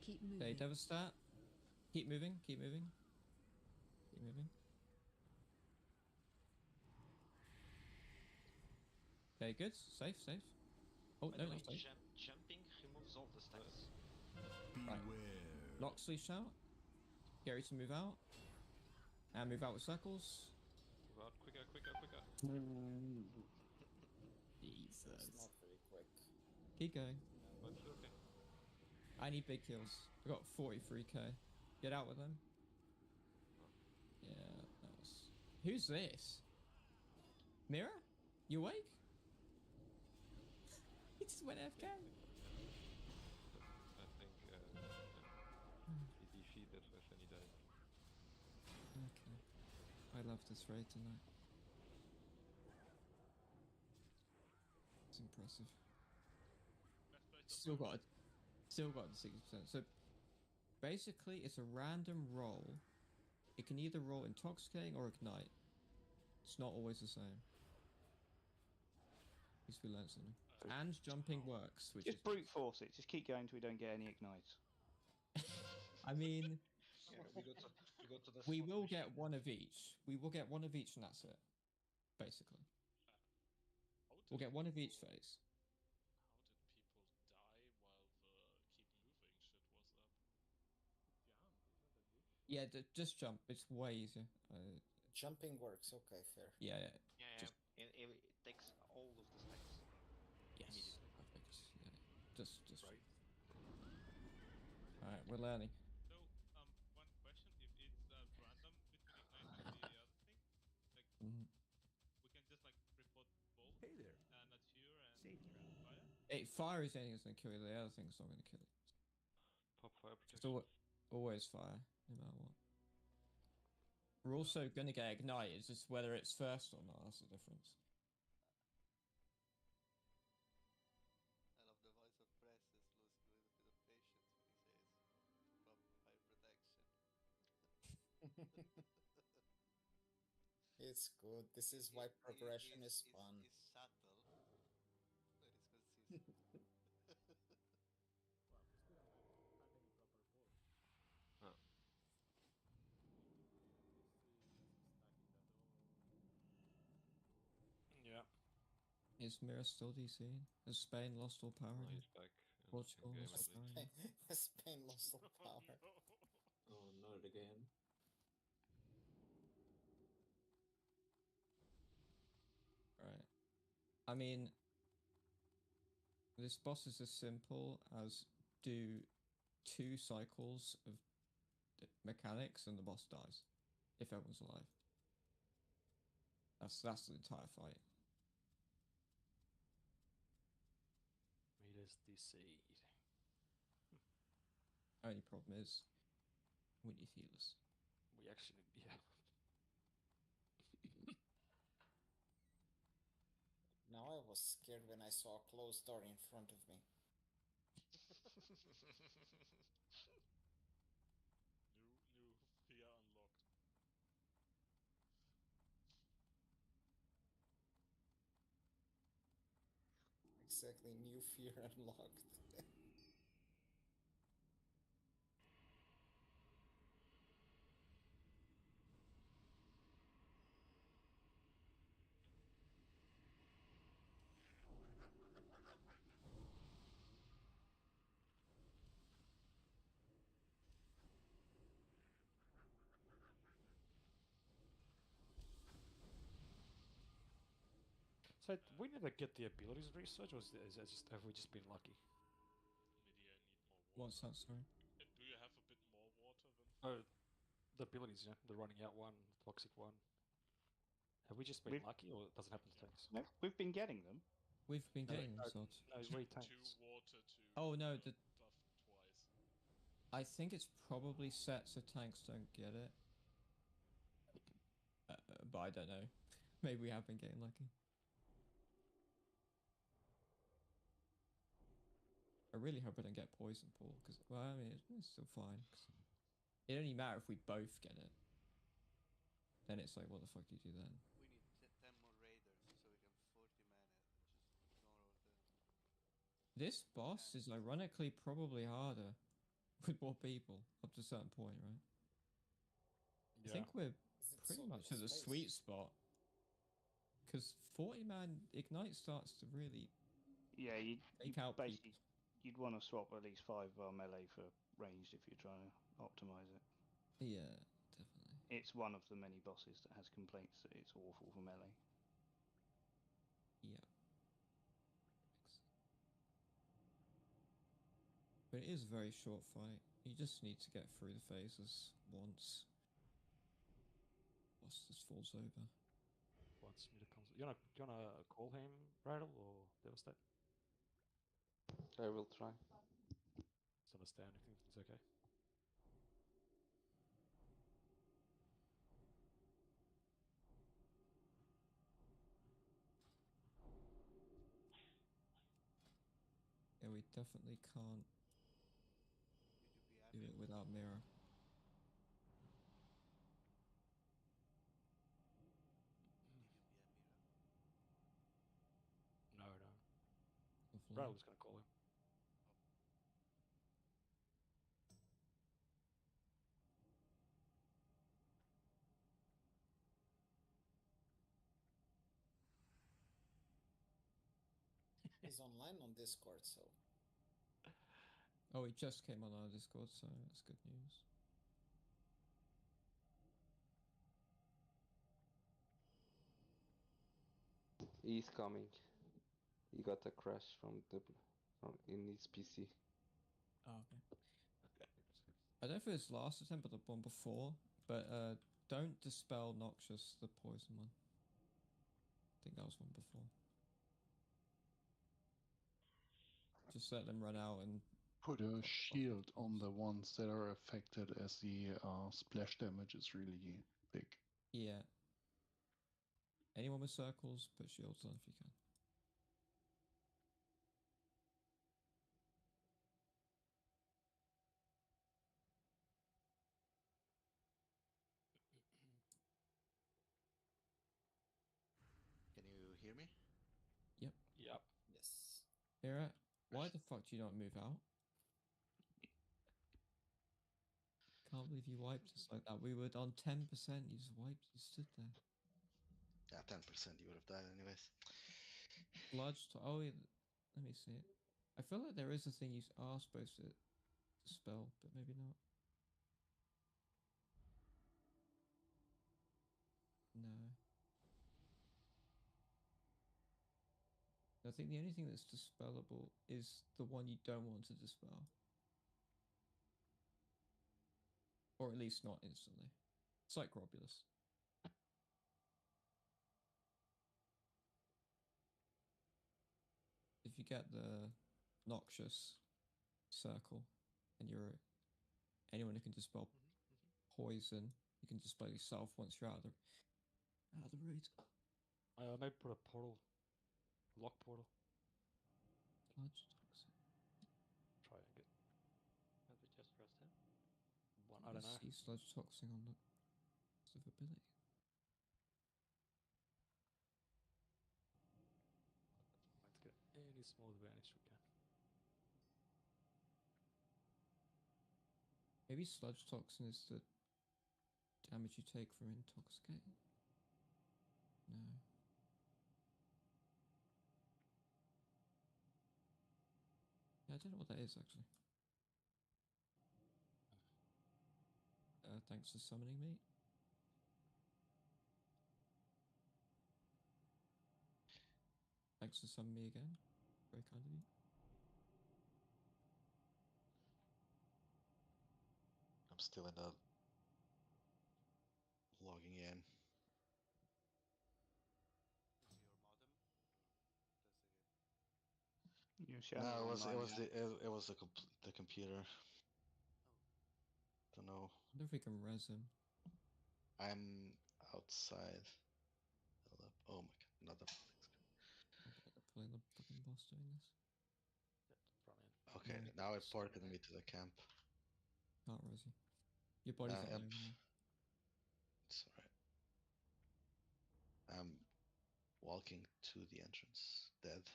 Keep moving. Okay, Devastat. Keep moving. Okay, good. Safe. Oh, By no, the way, not safe. jumping removes all the stacks. Right. Loxley shout. Gary to move out. And move out with circles. Move out quicker. Jesus. It's not very quick. Keep going. But it's okay. I need big kills. I got 43k. Get out with them. Yeah, that was... Who's this? Mira? You awake? He just went AFK. I think he defeated, that's why Fanny died. Okay. I love this raid tonight. It's impressive. Still got the 60%. So basically it's a random roll. It can either roll intoxicating or ignite. It's not always the same. At least we learned something. And jumping works, which Just is brute force it. Just keep going until we don't get any ignites. I mean, Yeah, we go to the. we slot will machine. get one of each. We will get one of each, and that's it. Basically, we'll get one of each phase. How did people die while the keep moving shit was up? Yeah, just jump. It's way easier. Jumping works. Okay, fair. Yeah. Yeah, Just, it takes all of the stacks. yes. Perfect. Yeah. Just right. All right, we're learning. So, one question: if it's random between ignite and the other thing, like we can just like report both. Hey there. Nature and Safety round. fire. Fire is the only thing that's gonna kill you. The other thing's not gonna kill you. Pop fire It's protection. always fire, no matter what. We're also gonna get ignited. It's just whether it's first or not. That's the difference. I love the voice of Presses losing a little bit of patience when he says pop fire protection. It's good. This is why progression is fun. It's subtle, but it's consistent. Well, we still don't have any proper pulls. Huh. Yeah. Is Mira still DC? Has Spain lost all power? No, again? he's back. Portugal game lost at power. least. again? Spain lost all power. Oh, not again. Right. I mean, this boss is as simple as do 2 cycles of mechanics and the boss dies. If everyone's alive. That's the entire fight. Midas Deceit. Only problem is we need healers. We actually, yeah. Now I was scared when I saw a closed door in front of me. New fear unlocked. Exactly, new fear unlocked. So we never get the abilities research, or is that just have we just been lucky? Maybe I need more water. What's that, sorry? Do you have a bit more water than? Oh, the abilities, yeah, the running out one, the toxic one. Have we just been lucky, or it doesn't happen to tanks? No, we've been getting them. We've been getting them, Sod. No, Two tanks. water to. Oh no, the buff twice. I think it's probably set so tanks don't get it. But I don't know. Maybe we have been getting lucky. I really hope I don't get poison pool, because, well, I mean, it's still fine. It only matter if we both get it. Then it's like, what the fuck do you do then? We need 10 more raiders so we can 40 mana just ignore all the. This boss is ironically probably harder with more people up to a certain point, right? Yeah. I think we're pretty much at the sweet spot. Because 40-man Ignite starts to really take out basically people. you'd want to swap at least 5 melee for ranged if you're trying to optimize it. Yeah, definitely. It's one of the many bosses that has complaints that it's awful for melee. Yeah. But it is a very short fight. You just need to get through the phases once. Boss just falls over. Once Mida comes, you wanna call him Rattle or Devastate? I will try. Just understand if it's okay. Yeah, we definitely can't do it without mirror. No. Offline. Rattle was gonna call him. He's online on Discord, so. Oh, he just came on our Discord, so that's good news. He's coming. He got a crash from in his PC. Oh, okay. I don't know if it was last attempt or the one before, but don't dispel Noxious, the poison one. I think that was one before. Just let them run out and put a shield on the ones that are affected, as the splash damage is really big. Yeah. Anyone with circles, put shields on if you can. Can you hear me? Yep. Yep. Yes. Mira, why the fuck do you not move out? Can't believe you wiped us like that. We were on 10%. You just wiped. You stood there. Yeah, 10%. You would have died anyways. Sludge. Oh, yeah, let me see it. I feel like there is a thing you are supposed to spell, but maybe not. No. I think the only thing that's dispellable is the one you don't want to dispel. Or at least not instantly. It's like Globulus. If you get the noxious circle and you're anyone who can dispel poison, you can dispel yourself once you're out of the raid. Maybe put a portal. Lock portal. Sludge toxin. Try and get. Have we just pressed him? One, I don't know. See sludge toxin on the passive ability. Let's get any small advantage we can. Maybe sludge toxin is the damage you take from intoxicating. No. Yeah, I don't know what that is actually. Thanks for summoning me. Thanks for summoning me again. Very kind of you. I'm still in the logging in. Is your modem? No, it was the computer. Don't know. I wonder if we can res him. I'm outside. Oh my god, another Pulling the fucking boss doing this. Okay, No. now it ported me to the camp. Can't res you. Your body's not Yep. there anymore. It's alright. I'm walking to the entrance, dead.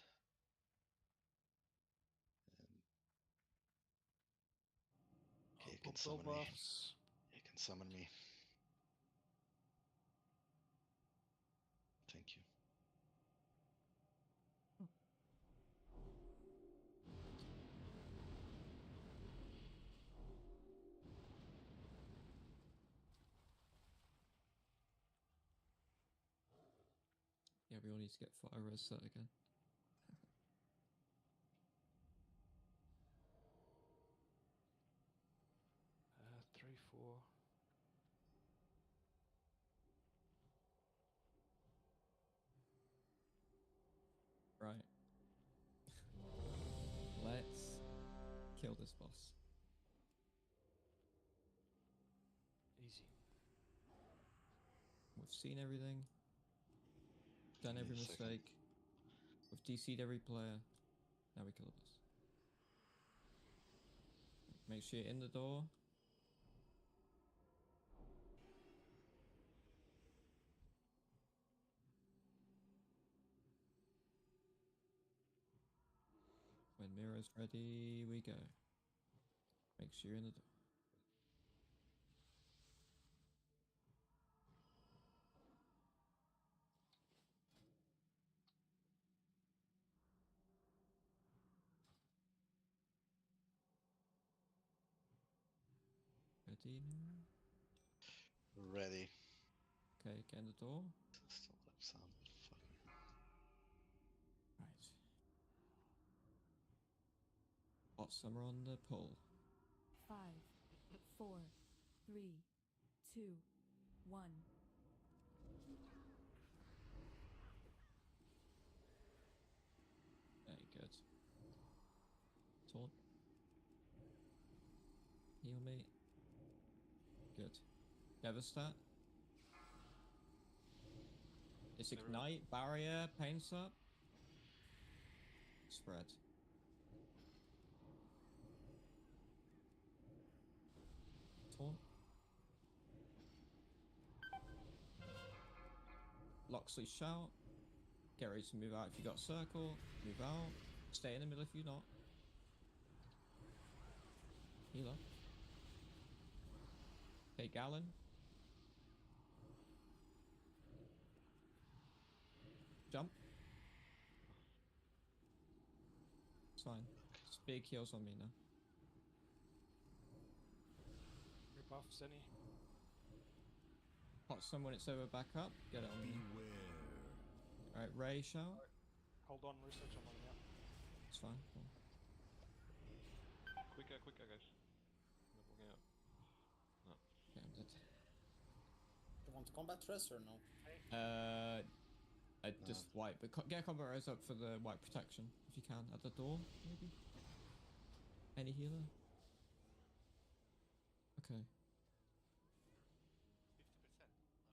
Okay, you can summon me. You can summon me. Thank you. Yeah, we all need to get fire res set again. 3, 4. Right. Let's kill this boss. Easy. We've seen everything. Done every mistake. We've DC'd every player. Now we kill the boss. Make sure you're in the door. When Mira's ready, we go. Make sure you're in the door. Ready, Mira? Ready. Okay, get in the door. Still that sound. Fucking. Right. Awesome, we're on the pull. 5, 4, 3, 2, 1. Very good. Taunt. Heal me. Good. Devastate. It's Ignite, Barrier, Pain Sup. Spread. Taunt. Loxley Shout. Get ready to move out if you got Circle. Move out. Stay in the middle if you're not. Healer. Okay, Gallon. Jump. It's fine. Just big heals on me now. Rebuffs any? Hot sun when it's over, back up. Get it on me. Alright, Ray shout. Hold on, research, I'm running out. It's fine. Cool. Quicker, guys. Not working out. No. Okay, I'm dead. You want combat res or no? I just white, but get combat res up for the white protection if you can at the door, maybe. Any healer? Okay. 50%, not 44.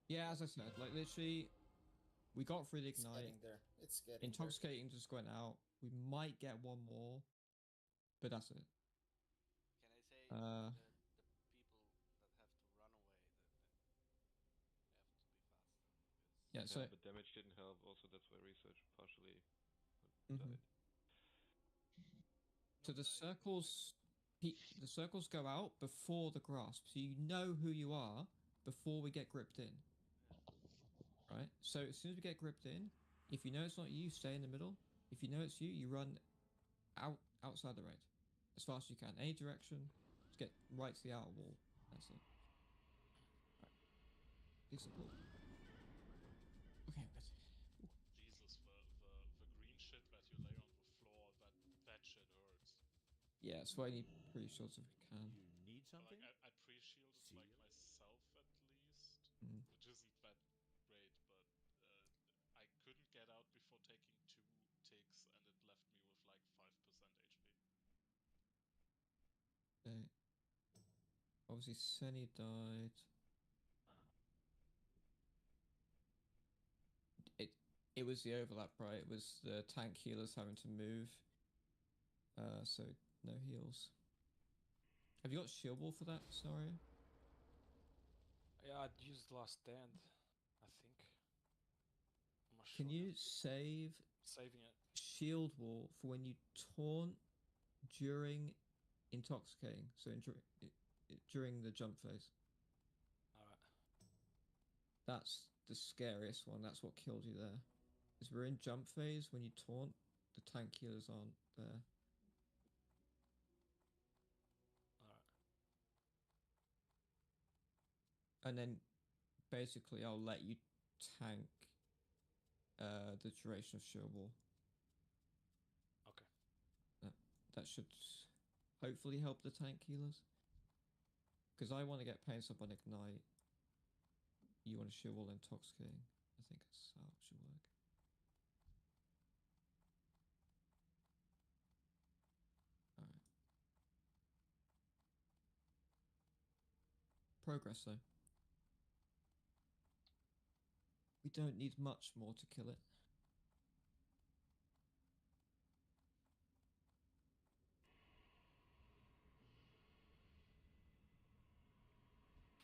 Yeah, as I said, like literally, we got through the It's ignite. getting there. It's getting Intoxicating just went out. We might get one more, but that's it. Can I say the people that have to run away, that they have to be faster? Yeah, so but damage didn't help. Also, that's why research partially Mhm. died. So the circles go out before the grasp, so you know who you are before we get gripped in. Right? So as soon as we get gripped in, if you know it's not you, stay in the middle. If you know it's you, you run outside the raid as fast as you can. Any direction, just get right to the outer wall. That's it. Right. Please support. Okay, good. Jesus, the green shit that you lay on the floor, that shit hurts. Yeah, that's why I need pre-shields if we can. You need something? Like, I pre-shielded like myself at least, Mm. which isn't that great, but I couldn't get out before taking 2 ticks, and it left me with like 5% HP. Okay. Obviously, Senny died. It was the overlap, right? It was the tank healers having to move. So no heals. Have you got shield wall for that scenario? Yeah, I'd used Last Stand, I think. I'm not Can sure. you save Saving it? Shield wall for when you taunt during intoxicating, so during the jump phase. Alright. That's the scariest one. That's what killed you there. Is we're in jump phase when you taunt, the tank healers aren't there. Alright. And then basically I'll let you tank the duration of shield wall. Okay. That should hopefully help the tank healers. Because I want to get pain up on ignite. You want to shield wall intoxicating. I think that's how it should work. Alright. Progress though. We don't need much more to kill it.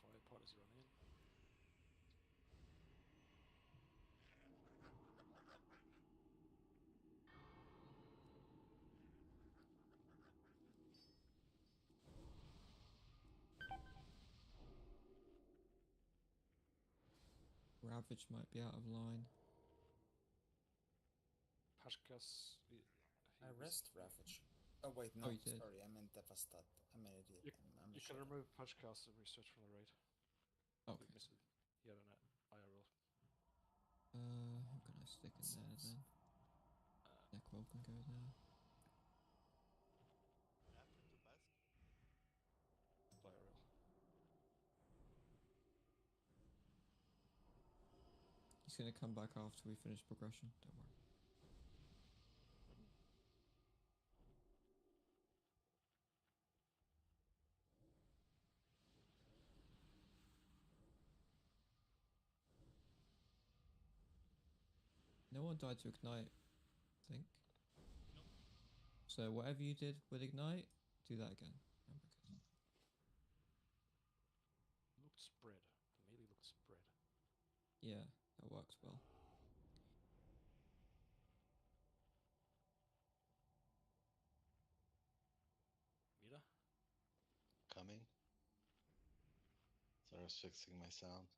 Tripod is running in. Ravage might be out of line. Pashkas. I rest Ravage. Oh wait, no, you did. sorry, I meant Devastate. I'm an idiot. I'm You can remove Pashkas and research from the raid. Okay. We missed it. He had an IRL. Who can I stick in there then? Neckwell can go there. What happened to Bask? IRL. He's going to come back after we finish progression. Don't worry. No one died to ignite, I think. Nope. So whatever you did with ignite, do that again. Looked spread. The melee looked spread. Yeah, that works well. Mira? Coming. So I was fixing my sound.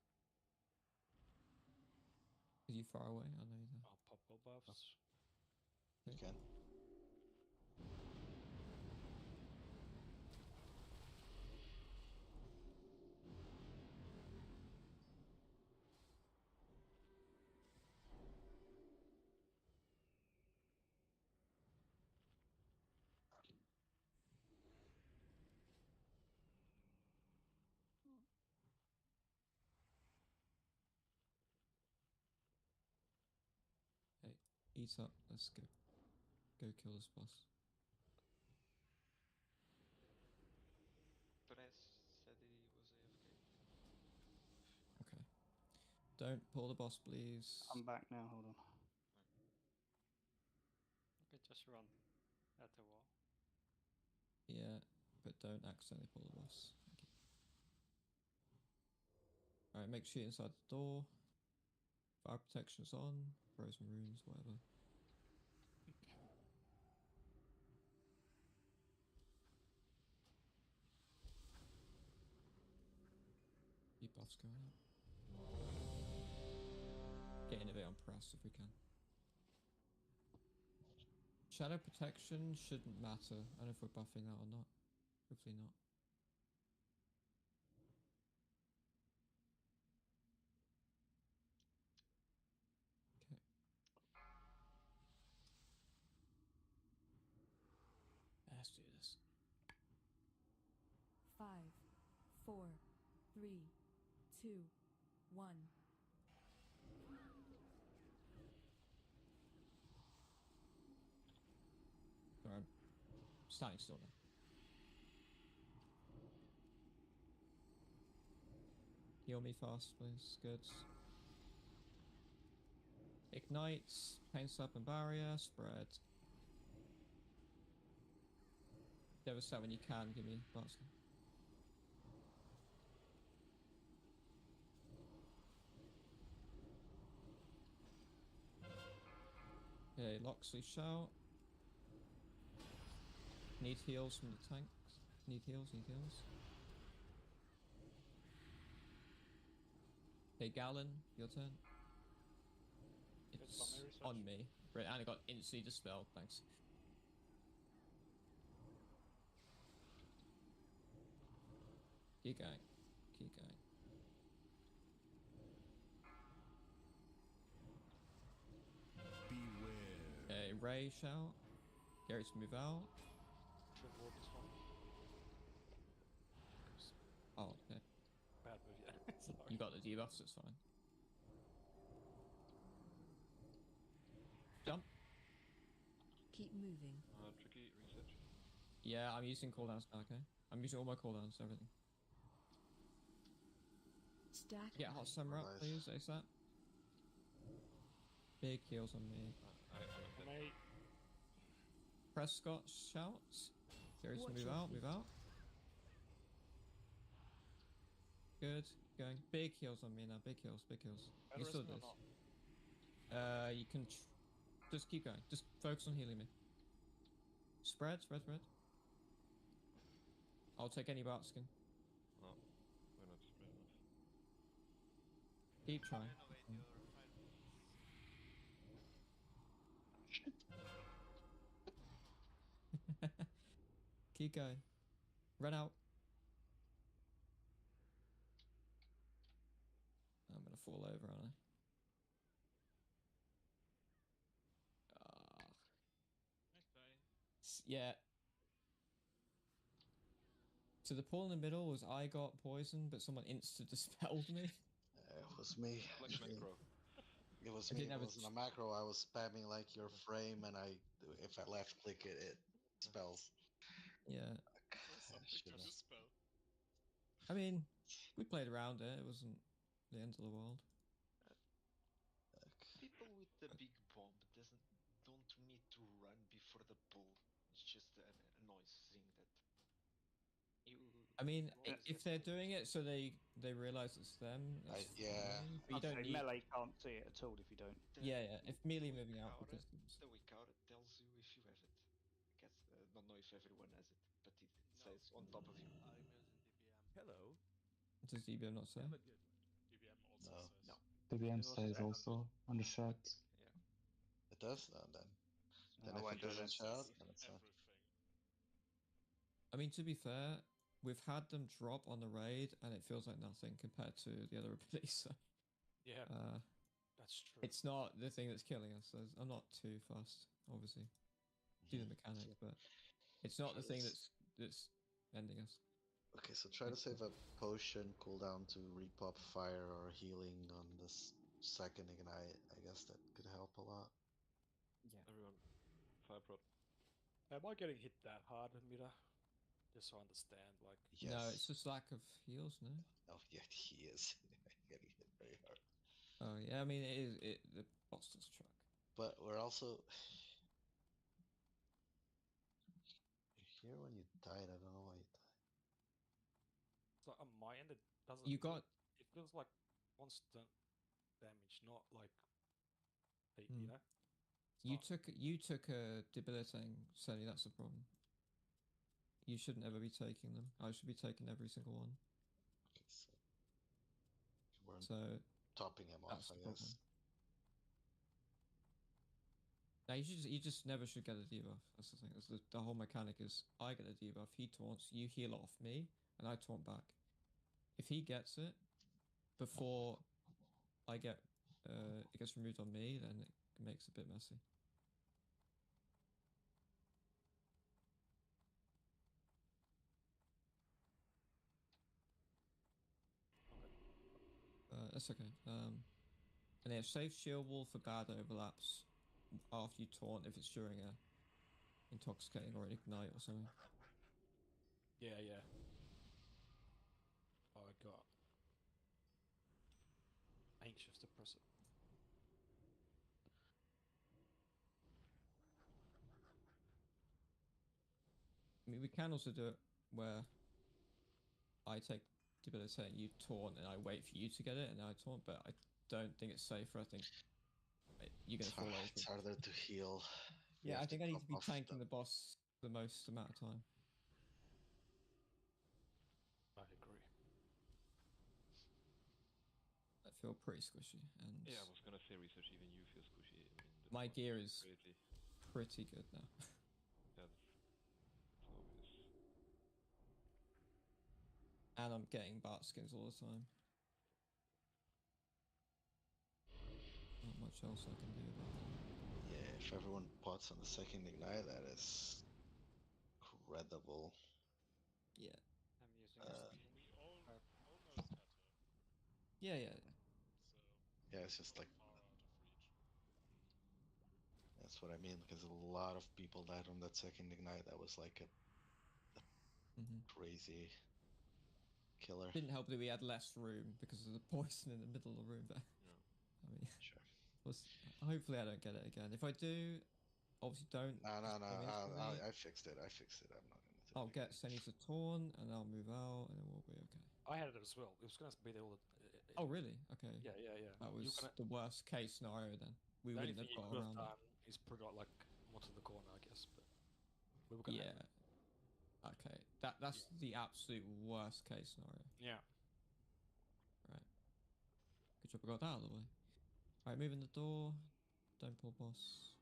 Are you far away? I know you're there. I'll pop gold buffs. You can. Hey, eat up. Let's go. Go kill this boss. Torres said he was AFK. Okay. Don't pull the boss, please. I'm back now, hold on. Okay, just run at the wall. Yeah, but don't accidentally pull the boss. Thank you. Alright, make sure you're inside the door. Fire protection's on. Frozen runes, whatever. Buffs going up. Getting a bit on press if we can. Shadow protection shouldn't matter. I don't know if we're buffing that or not. Hopefully not. Okay. Let's do this. 5, 4, 3, 2, 1. Sorry, I'm standing still now. Heal me fast, please. Good. Ignites, pain slap and barrier, spread. Devastate when you can, give me basket. Okay, Loxley shout. Need heals from the tanks. Need heals, need heals. Okay, Gallon, your turn. It's on me. Great, and I got instantly dispelled, thanks. Keep going. Keep going. Beware. Okay, Ray shout. Gary's move out. Should walk this one. Oh, okay. Bad move, yeah. Sorry. You got the debuffs, it's fine. Jump. Keep moving. Tricky research. Yeah, I'm using cooldowns now, okay? I'm using all my cooldowns, everything. Stack. Get hot summer up, please, ASAP. Big heals on me. Prescott shouts. Gary's Watch move your out, feet. move out. Good, going. Big heals on me now, big heals, big heals. You can still do this. You can just keep going. Just focus on healing me. Spread, spread, spread. I'll take any bark skin. No, we're not spread enough. Keep trying. Renovate your fire bullets. Keep going. Run out. I'm gonna fall over, aren't I? Yeah. So the pool in the middle was I got poisoned, but someone insta-dispelled me. It was me. Like macro. It was me. It wasn't a macro. I was spamming like your frame, and if I left click it, it spells. Yeah. Something to dispel. I mean, we played around it. It wasn't the end of the world. People with the big bomb don't need to run before the pull. It's just a noise thing that you. I mean, always if get they're pulled. doing it so they realize it's them, that's yeah. fine. But you I'd don't say need. melee can't see it at all if you don't. Yeah. If melee the moving out Wikaru- because it's- the Wikaru tells you if you have it. I guess don't know if everyone has it, but it says on top of you. I'm using DBM. Hello. does DBM not say? Have a good one. DBM also No. says. No. DBM It was- says also on the chat. Yeah. It does? No, then. Then I if won't it do doesn't this. shout, Says then it's not. everything. I mean, to be fair, we've had them drop on the raid, and it feels like nothing compared to the other abilities. So, Yeah, that's true. it's not the thing that's killing us. So I'm not too fussed, obviously. Do the mechanic, but it's not the thing that's ending us. Okay, so try to save a potion cooldown to repop fire or healing on this second ignite. I guess that could help a lot. Yeah. Everyone, fire prot. Am I getting hit that hard, Mira? Just so I understand, like. Yes. No, it's just lack of heals, no? Oh, yeah, he is getting hit very hard. Oh, yeah, I mean, it is the boss does track. But we're also... You're here when you died, I don't know why you died. So on my end, it doesn't. You got... It feels like constant damage, not like... You Hmm. know? You took a debilitating, Sony, that's the problem. You shouldn't ever be taking them. I should be taking every single one. Okay, so we're topping him off, I guess. Now you just never should get a debuff. That's the thing. That's the whole mechanic is I get a debuff, he taunts, you heal off me, and I taunt back. If he gets it before I get it gets removed on me, then it makes it a bit messy. That's okay. And yeah, save shield wall for guard overlaps after you taunt if it's during a intoxicating or an ignite or something. Yeah. Oh, I got anxious to press it. I mean, we can also do it where I take debilitate, you taunt, and I wait for you to get it, and I taunt, but I don't think it's safer. I think you're going to fall over. It's harder to heal. Yeah, I think I need to be tanking the boss the most amount of time. I agree. I feel pretty squishy, and Yeah, I was gonna say research. Even you feel squishy. I mean, my gear is crazy. pretty good now. Yeah, that's obvious. And I'm getting Bart skins all the time. Not much else I can do about that. Yeah, if everyone pots on the second ignite, that is incredible. Yeah. I'm using We almost had her. Yeah. So yeah, it's just like... far out of reach. That's what I mean, because a lot of people died on that second ignite. That was like a crazy killer. Didn't help that we had less room because of the poison in the middle of the room there. Yeah. I mean, sure. Hopefully I don't get it again. If I do, obviously don't. No. I fixed it. I'm not gonna. I'll get Senny to taunt, and I'll move out, and then we'll be okay. I had it as well. It was going to be there all the... Oh, really? Okay. Yeah. That was the worst case scenario then. We the only wouldn't thing have you got could around have it. done is put it like more to the corner, I guess. But we were going to... Yeah. Okay. That's the absolute worst case scenario. Yeah. Right. Good job I got that out of the way. Alright, moving the door. Don't pull boss.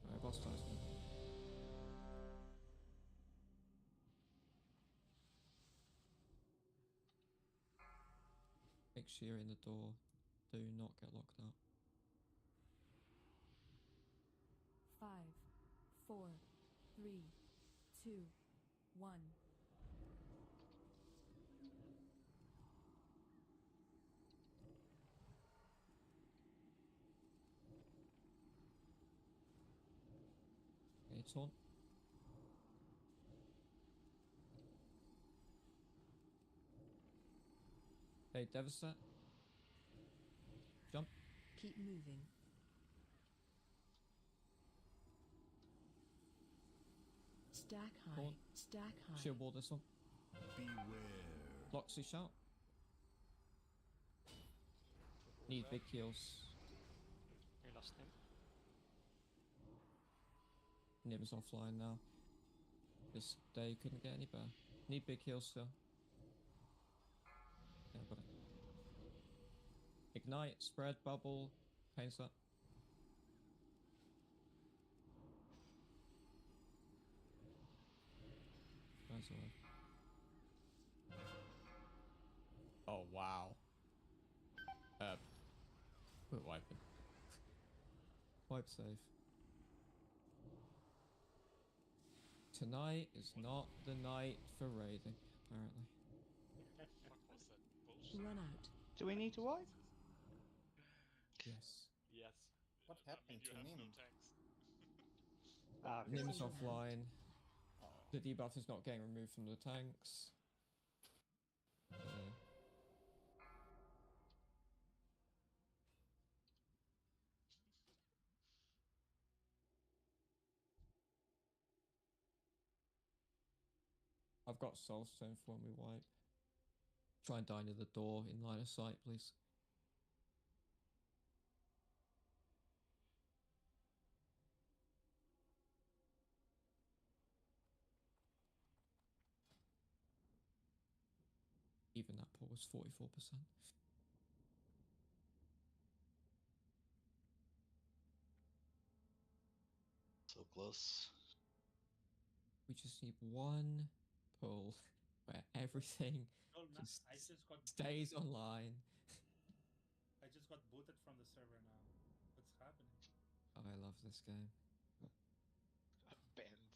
Alright, boss dies now. Make sure you're in the door. Do not get locked out. 5, 4, 3, 2, 1. Okay, taunt. Hey, Devastat. Keep moving. Stack high. Stack high. Shield wall this one. Beware. Loxy shout. Need big heals. We lost him. Nim's offline now. This day couldn't get any better. Need big heals still. Yeah, got it. Ignite, spread, bubble, pain set. Nice one. Oh wow. We're wiping. Wipe safe. Tonight is not the night for raiding, apparently. Fuck was that bullshit? Run out. Do we need to wipe? Yes. Yes. What I happened mean, you to have Nim? no tanks. Ah, okay. Nim's offline. The debuff is not getting removed from the tanks. Yeah. I've got soul stone for when we wipe. Try and die near the door in line of sight, please. Even that pull was 44%. So close. We just need one pull where everything just I just got stays online. I just got booted from the server now. What's happening? Oh, I love this game. Banned.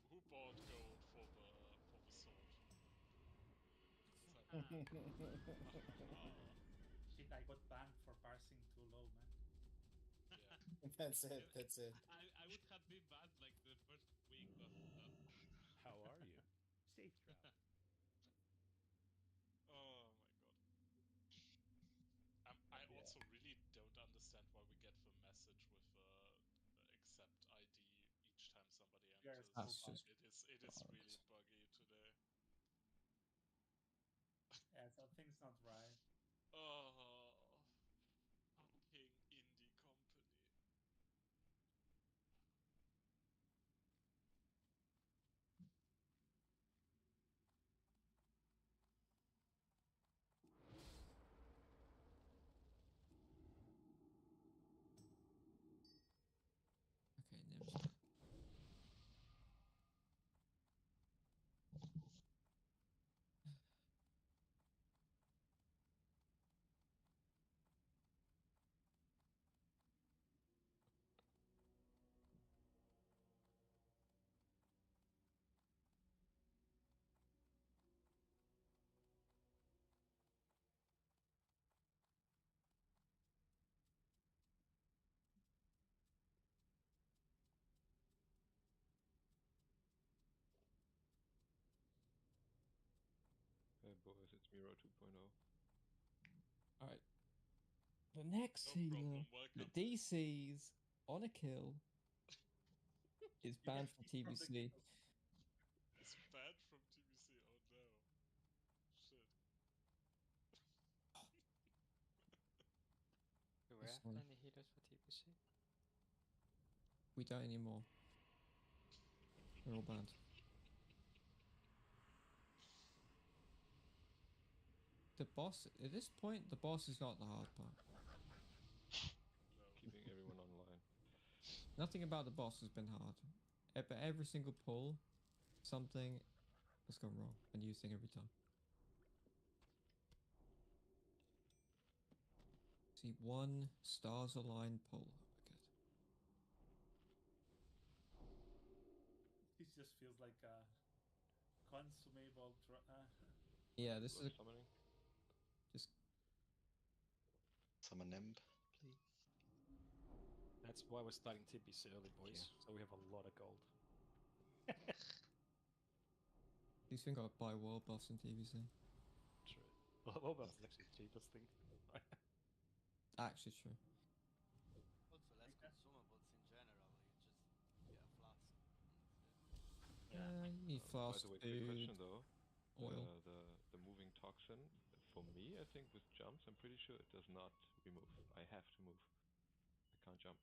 Who bought gold for the sword? Shit, I got banned for parsing too low, man. Yeah. That's it. That's it. I would have been bad like the first week, but how are you? Safe travel. Oh my god. I also really don't understand why we get the message with accept ID each time somebody enters. That's just It is really buggy today. Yeah, something's not right. Oh, fucking indie company. okay. Nim's back. Hey boys, it's Miro 2.0. All right. The next No healer problem, that welcome. DC's on a kill is banned from TBC. It's banned from TBC. Oh no. Shit. Do we That's have fine. any healers for TBC? We don't anymore. They're all banned. The boss, at this point, the boss is not the hard part. No. Keeping everyone online. Nothing about the boss has been hard. But every single pull, something has gone wrong. A new thing every time. See, one stars aligned pull. We're good. This just feels like a consumable. Yeah, this is summoning. Just summon Nimb, please. That's why we're starting TBC early, boys. So we have a lot of gold. These things got buy world buffs in TBC. True. Well, buffs is actually the cheapest thing. actually true. Also, less consumables in general. You just get a flask. You need By fast the way, quick food, question though. oil. The moving toxin, for me, I think with jumps, I'm pretty sure it does not remove. I have to move. I can't jump.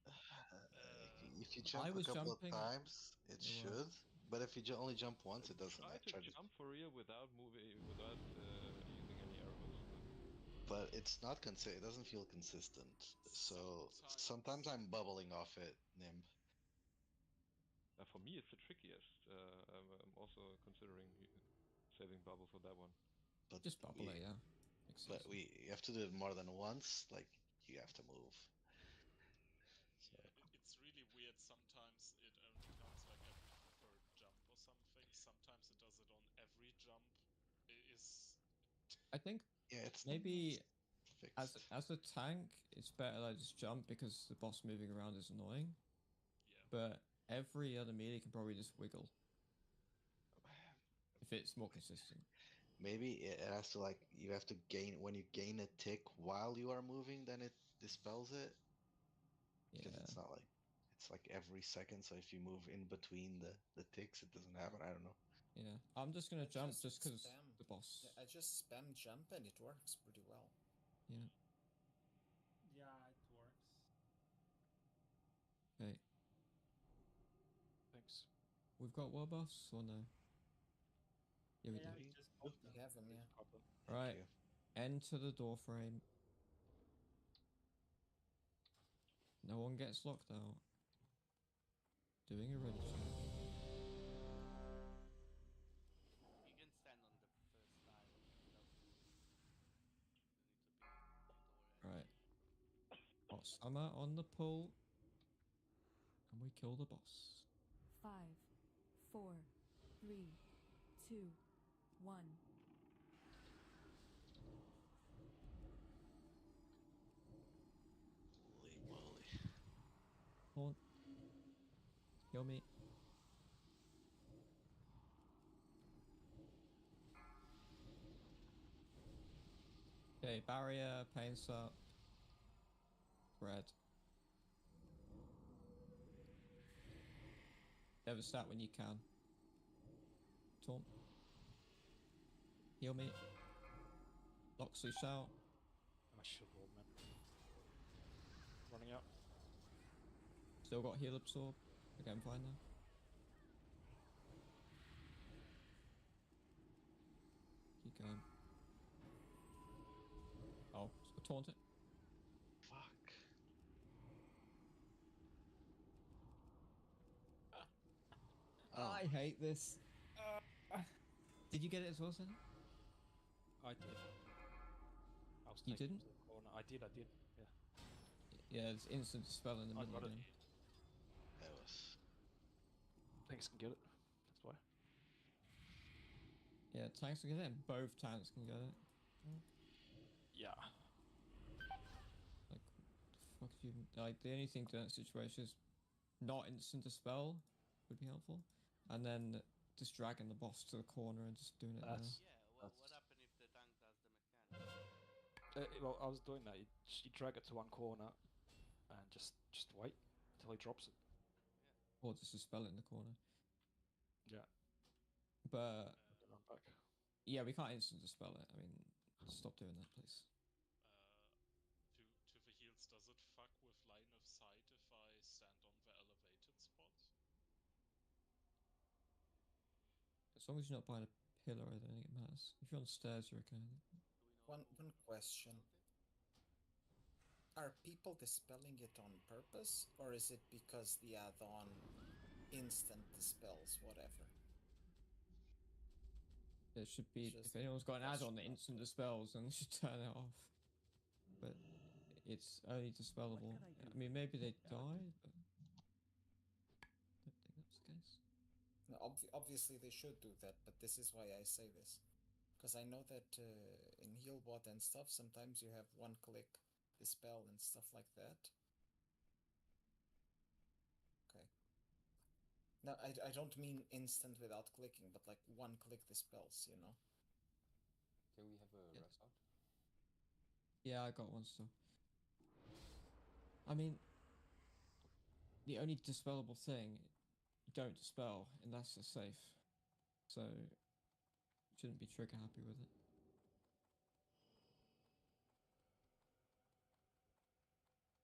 If you jump a couple of times, it should. But if you only jump once, it doesn't. Try to jump for real without moving, without using any arrows. But it's not it doesn't feel consistent. So sometimes I'm bubbling off it, Nimb. For me, it's the trickiest. I'm also considering saving bubble for that one. But just bubble it, yeah. But you have to do it more than once. Like you have to move. So. Yeah, it's really weird. Sometimes it only counts like every third jump or something. Sometimes it does it on every jump. It is. I think it's maybe as a tank, it's better to just jump because the boss moving around is annoying. Yeah. But every other melee can probably just wiggle if it's more consistent. Maybe it has to you have to gain when you gain a tick while you are moving, then it dispels it. Because it's not it's like every second. So if you move in between the ticks, it doesn't happen. I don't know. Yeah, I'm just gonna jump just because the boss. Yeah, I just spam jump and it works pretty well. Yeah. Yeah, it works. Okay. Thanks. We've got war buffs or no? Yeah, we do. Just popped them. We have them, yeah. Right. Enter the door frame. No one gets locked out. Doing a ready check. You can stand on the first tile without moving. You need to be door Right. Hot summer on the pull. And we kill the boss. 5, 4, 3, 2, 1. Holy moly. Hold. Kill me. Okay, barrier, paints up. Red. Devastate when you can. Taunt. Heal me. Loxley shout. I'm a shield wall, man. Running out. Still got heal absorb. Okay, I'm fine now. Keep going. Oh, so taunt it. Fuck. Oh. I hate this. Did you get it as well, Senna? I did. I was You taking didn't? to the corner. I did. Yeah. Yeah, it's instant spell in the middle got it. again. That was. Tanks can get it. That's why. Yeah, tanks can get it, and both tanks can get it. Yeah. Like, the fuck if you like the only thing to that situation is not instant dispel would be helpful, and then just dragging the boss to the corner and just doing it there. Yeah, well, what happens if the tank does the mechanic? Well, I was doing that. You drag it to one corner and just wait until he drops it. Yeah. Or just dispel it in the corner. Yeah. But run back. Yeah, we can't instant dispel it. I mean, stop doing that, please. To the heals, does it fuck with line of sight if I stand on the elevated spots? As long as you're not behind a pillar, I don't think it matters. If you're on stairs, you're okay. One question. Are people dispelling it on purpose, or is it because the add-on instant dispels whatever? There should be, if anyone's got an add-on that instant dispels, then they should turn it off. But it's only dispellable. I mean, maybe they died, but I don't think that's the case. No, obviously they should do that, but this is why I say this. Because I know that in Healbot and stuff, sometimes you have one-click dispel and stuff like that. Okay. No, I don't mean instant without clicking, but like one-click dispels, you know? Can we have a wrap out? Yeah, I got one still. I mean, the only dispellable thing, you don't dispel unless it's safe. So, shouldn't be trigger happy with it.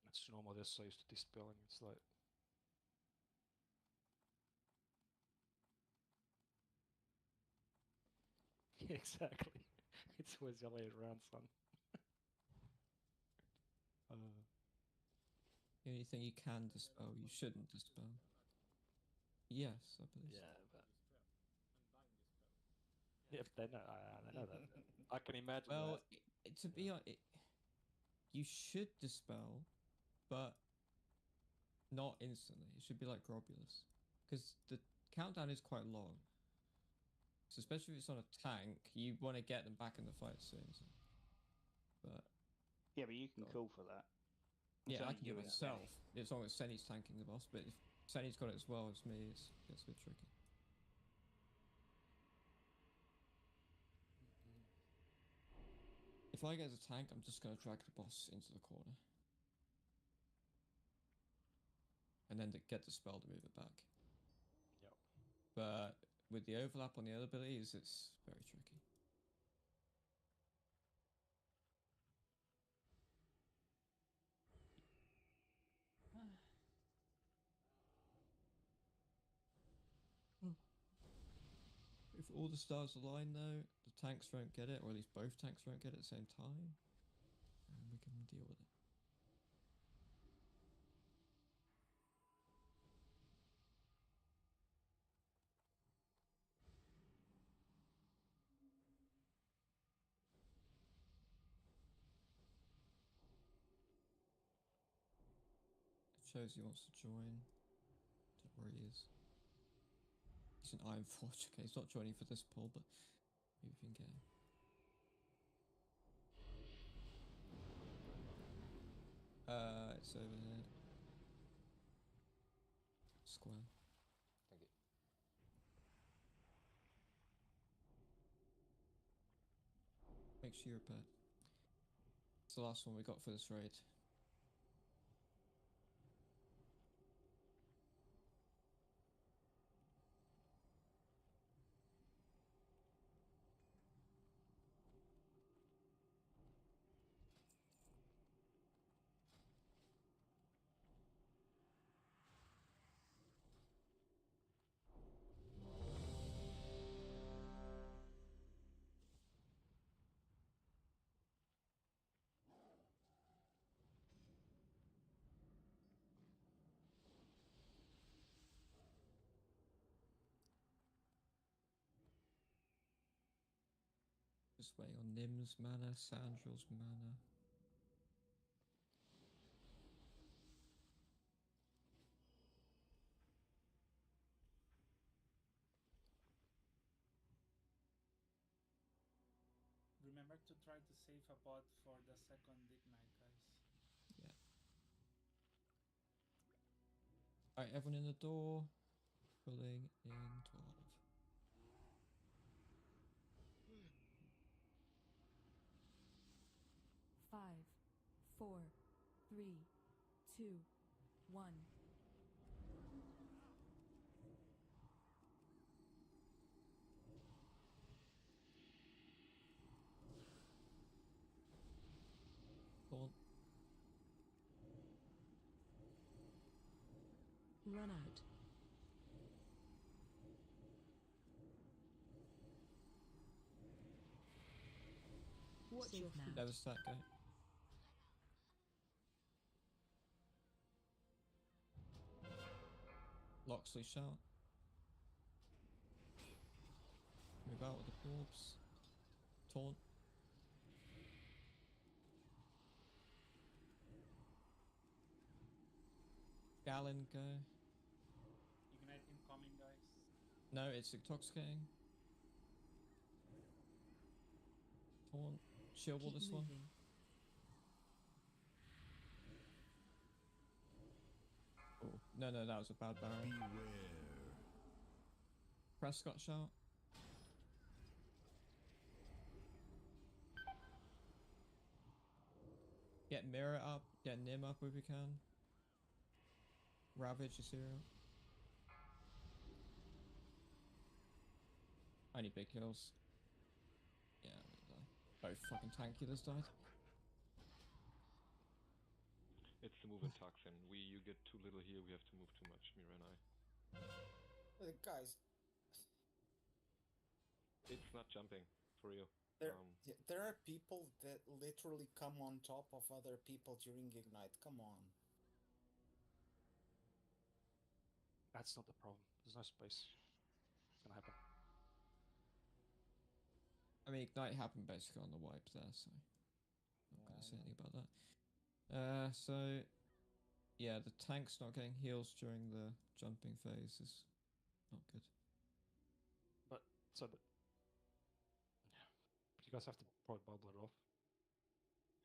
It's normal, they're so used to dispelling, it's like... Exactly. It's always the other way around, son. The only thing you can dispel, you shouldn't dispel. Yes, I believe so. Yeah, but... Yeah, but they know, I know that. I can imagine Well, that. to be honest, you should dispel, but not instantly. It should be like Globulus. Because the countdown is quite long. So especially if it's on a tank, you want to get them back in the fight soon. So. But yeah, but you can call for that. Yeah, I only can do you it and myself. Zenny. As long as Senny's tanking the boss, but if Senny's got it as well as me, it's a bit tricky. If I get as a tank, I'm just going to drag the boss into the corner. And then to get the spell to move it back. Yep. But with the overlap on the other abilities, it's very tricky. If all the stars align though, the tanks won't get it, or at least both tanks won't get it at the same time, and we can deal with it. It shows he wants to join. Don't worry, he is. He's an Iron Forge. Okay, he's not joining for this pull, but maybe we can get him. It's over here. Square. Thank you. Make sure you're pet. It's the last one we got for this raid. Just waiting on Nim's mana, Sandrill's mana. Remember to try to save a bot for the second ignite, guys. Yeah. Alright, everyone in the door. Pulling in 12. Five, 4, 3, 2, 1. Taunt. Run out. Watch your mouth. Never stack guy. Loxley shout. Move out with the orbs. Taunt. Gallon go. Ignite incoming, guys. No, it's intoxicating. Taunt. Shield wall this one. Oh, no, that was a bad barrel. Beware. Prescott shout. Get Mirror up. Get Nim up if we can. Ravage your cereal. I need big kills. Yeah, I'm gonna die. Both fucking tankulars died. It's the move in Toxin. You get too little here, we have to move too much, Mira and I. Guys, it's not jumping, for real. There are people that literally come on top of other people during Ignite. Come on. That's not the problem. There's no space. It's gonna happen. I mean, Ignite happened basically on the wipe there, so I'm not gonna say anything about that. So yeah, the tank's not getting heals during the jumping phase is not good. But you guys have to probably bubble it off.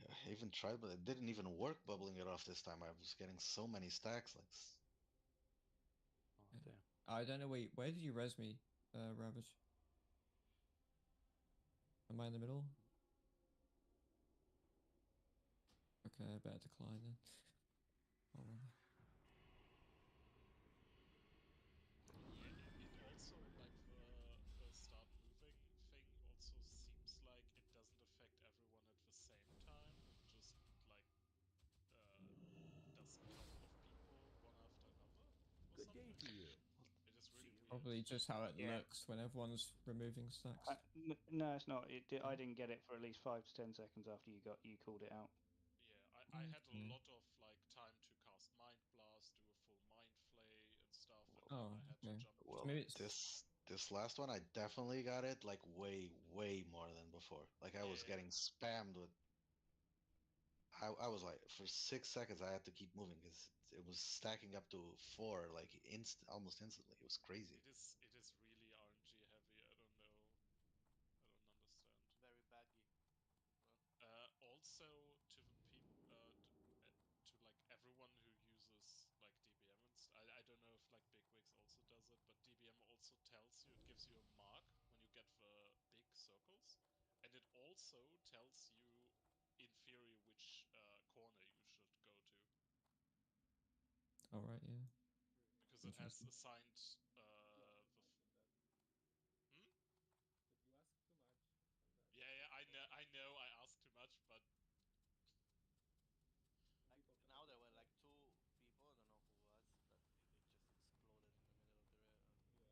Yeah, I even tried, but it didn't even work bubbling it off this time. I was getting so many stacks. Like, oh damn! I don't know. Where did you res me, Ravage? Am I in the middle? Okay, I better decline then. Hold on. Yeah, it also, like, the start moving thing also seems like it doesn't affect everyone at the same time. It just, like, does a couple of people one after another or Good something. day to you. It is really weird. Probably just how it looks when everyone's removing stacks. No, it's not. I didn't get it for at least 5 to 10 seconds after you called it out. Yeah, I had a lot of like time to cast Mind Blast, do a full Mind Flay and stuff, and then I had to jump. Well, this last one, I definitely got it like way more than before. Like I was getting spammed with. I was like, for 6 seconds, I had to keep moving because it was stacking up to 4 like almost instantly. It was crazy. It is really RNG heavy. I don't know. I don't understand. Very baggy. Also, to the people, to like everyone who uses like DBM and I don't know if like Bigwigs also does it, but DBM also tells you, it gives you a mark when you get the big circles, and it also tells you in theory which corner you should go to. All right, yeah. Because it has assigned the. Hmm? But you ask too much. Yeah, I know, I asked too much, but like now there were like 2 people, I don't know who was, but they just exploded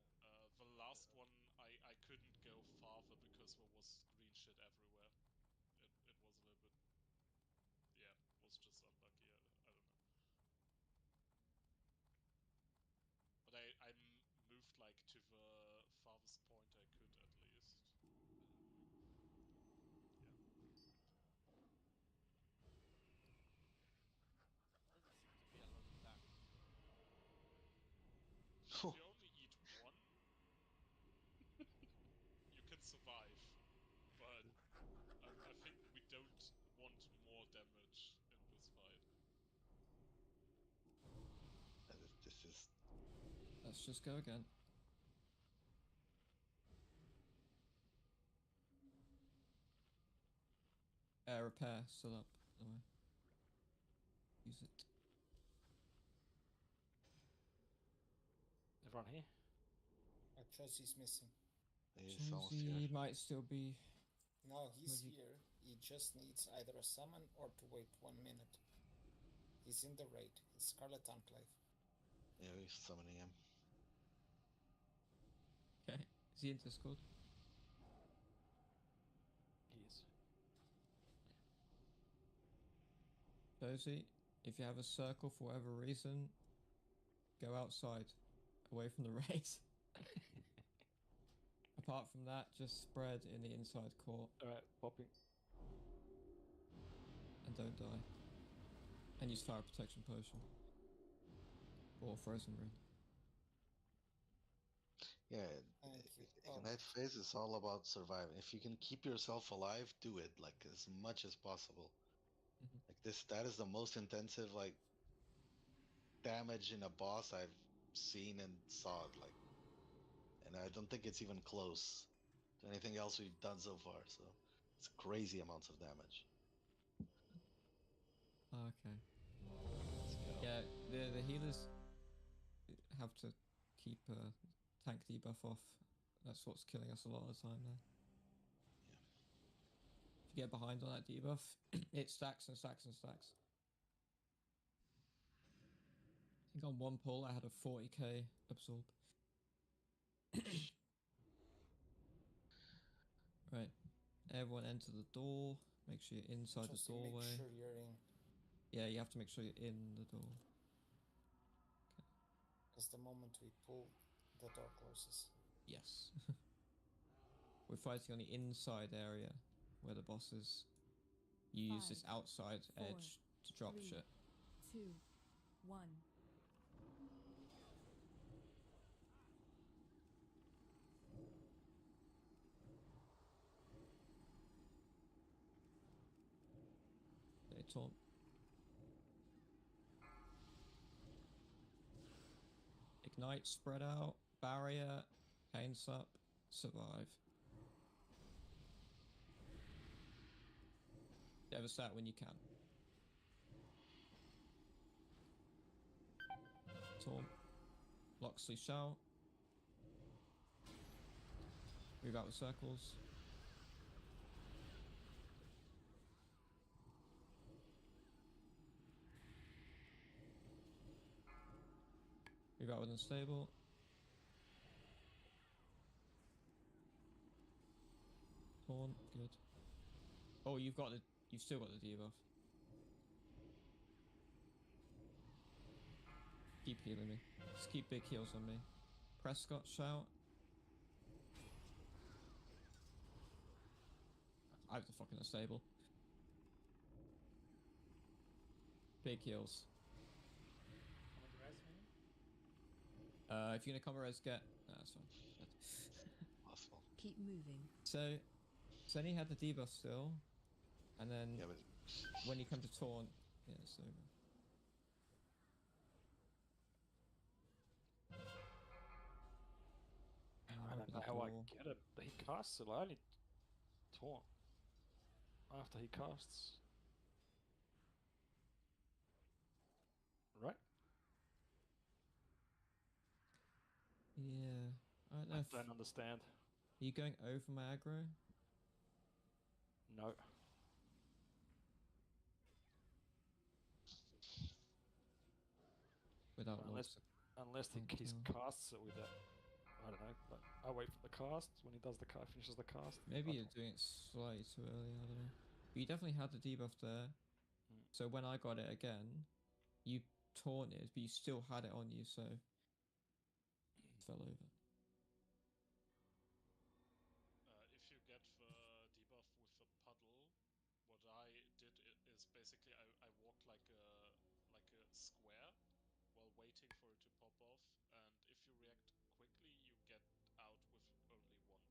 in the middle of the the last one I couldn't go farther because there was green shit everywhere. It was a little bit, yeah, was just unlucky. I don't know. But I moved like to the farthest point I could at least. Yeah. Doesn't seem to be a lot of damage. If you only eat one, you can survive. But I think we don't want more damage in this fight. This is. Let's just go again. Repair still up. By the way. Use it. Everyone here? Chossy's missing. Josie might still be. No, he's here. He just needs either a summon or to wait 1 minute. He's in the raid. It's Scarlet Enclave. Yeah, we're summoning him. Okay. Is he in Discord? He is. Josie, if you have a circle for whatever reason, go outside, away from the raid. Apart from that, just spread in the inside court. Alright, popping. And don't die. And use fire protection potion. Or frozen rune. Yeah, Ignite phase is all about surviving. If you can keep yourself alive, do it like as much as possible. Like that is the most intensive like damage in a boss I've seen in Sod, like, and I don't think it's even close to anything else we've done so far. So it's crazy amounts of damage. Okay. Yeah, the healers have to keep tank debuff off. That's what's killing us a lot of the time there. If you get behind on that debuff, it stacks and stacks and stacks. I think on one pull I had a 40k absorb. Right. Everyone enter the door. Make sure you're inside Just the doorway. Make sure you're in. Yeah, you have to make sure you're in the door. Because the moment we pull, the door closes. Yes. We're fighting on the inside area where the boss is. You use this outside edge to drop shit. 2, 1. They taunt. Ignite, spread out, barrier, paints up, survive. Devastate when you can. Taunt. Loxley shout. Move out with circles. Move out with unstable. Taunt, good. Oh, you've still got the debuff. Keep healing me. Just keep big heals on me. Prescott shout. I have the fucking unstable. Big heals. If you're gonna come res, get. No, that's fine. Possible. Keep moving. So, Senny had the debuff still, and then when you come to taunt, yeah, it's over. I don't know how I get it, but he casts it. I only taunt after he casts. Right? Yeah, I don't understand. Are you going over my aggro? No. Without unless he casts it with that. I don't know, but I wait for the cast when he does finishes the cast. Maybe you're doing it slightly too early, I don't know. But you definitely had the debuff there. So when I got it again, you taunted, but you still had it on you, so it fell over. If you get the debuff with the puddle, what I did is basically I walked like a square while waiting for it to pop off, and if you react quickly, you get out with only one tick.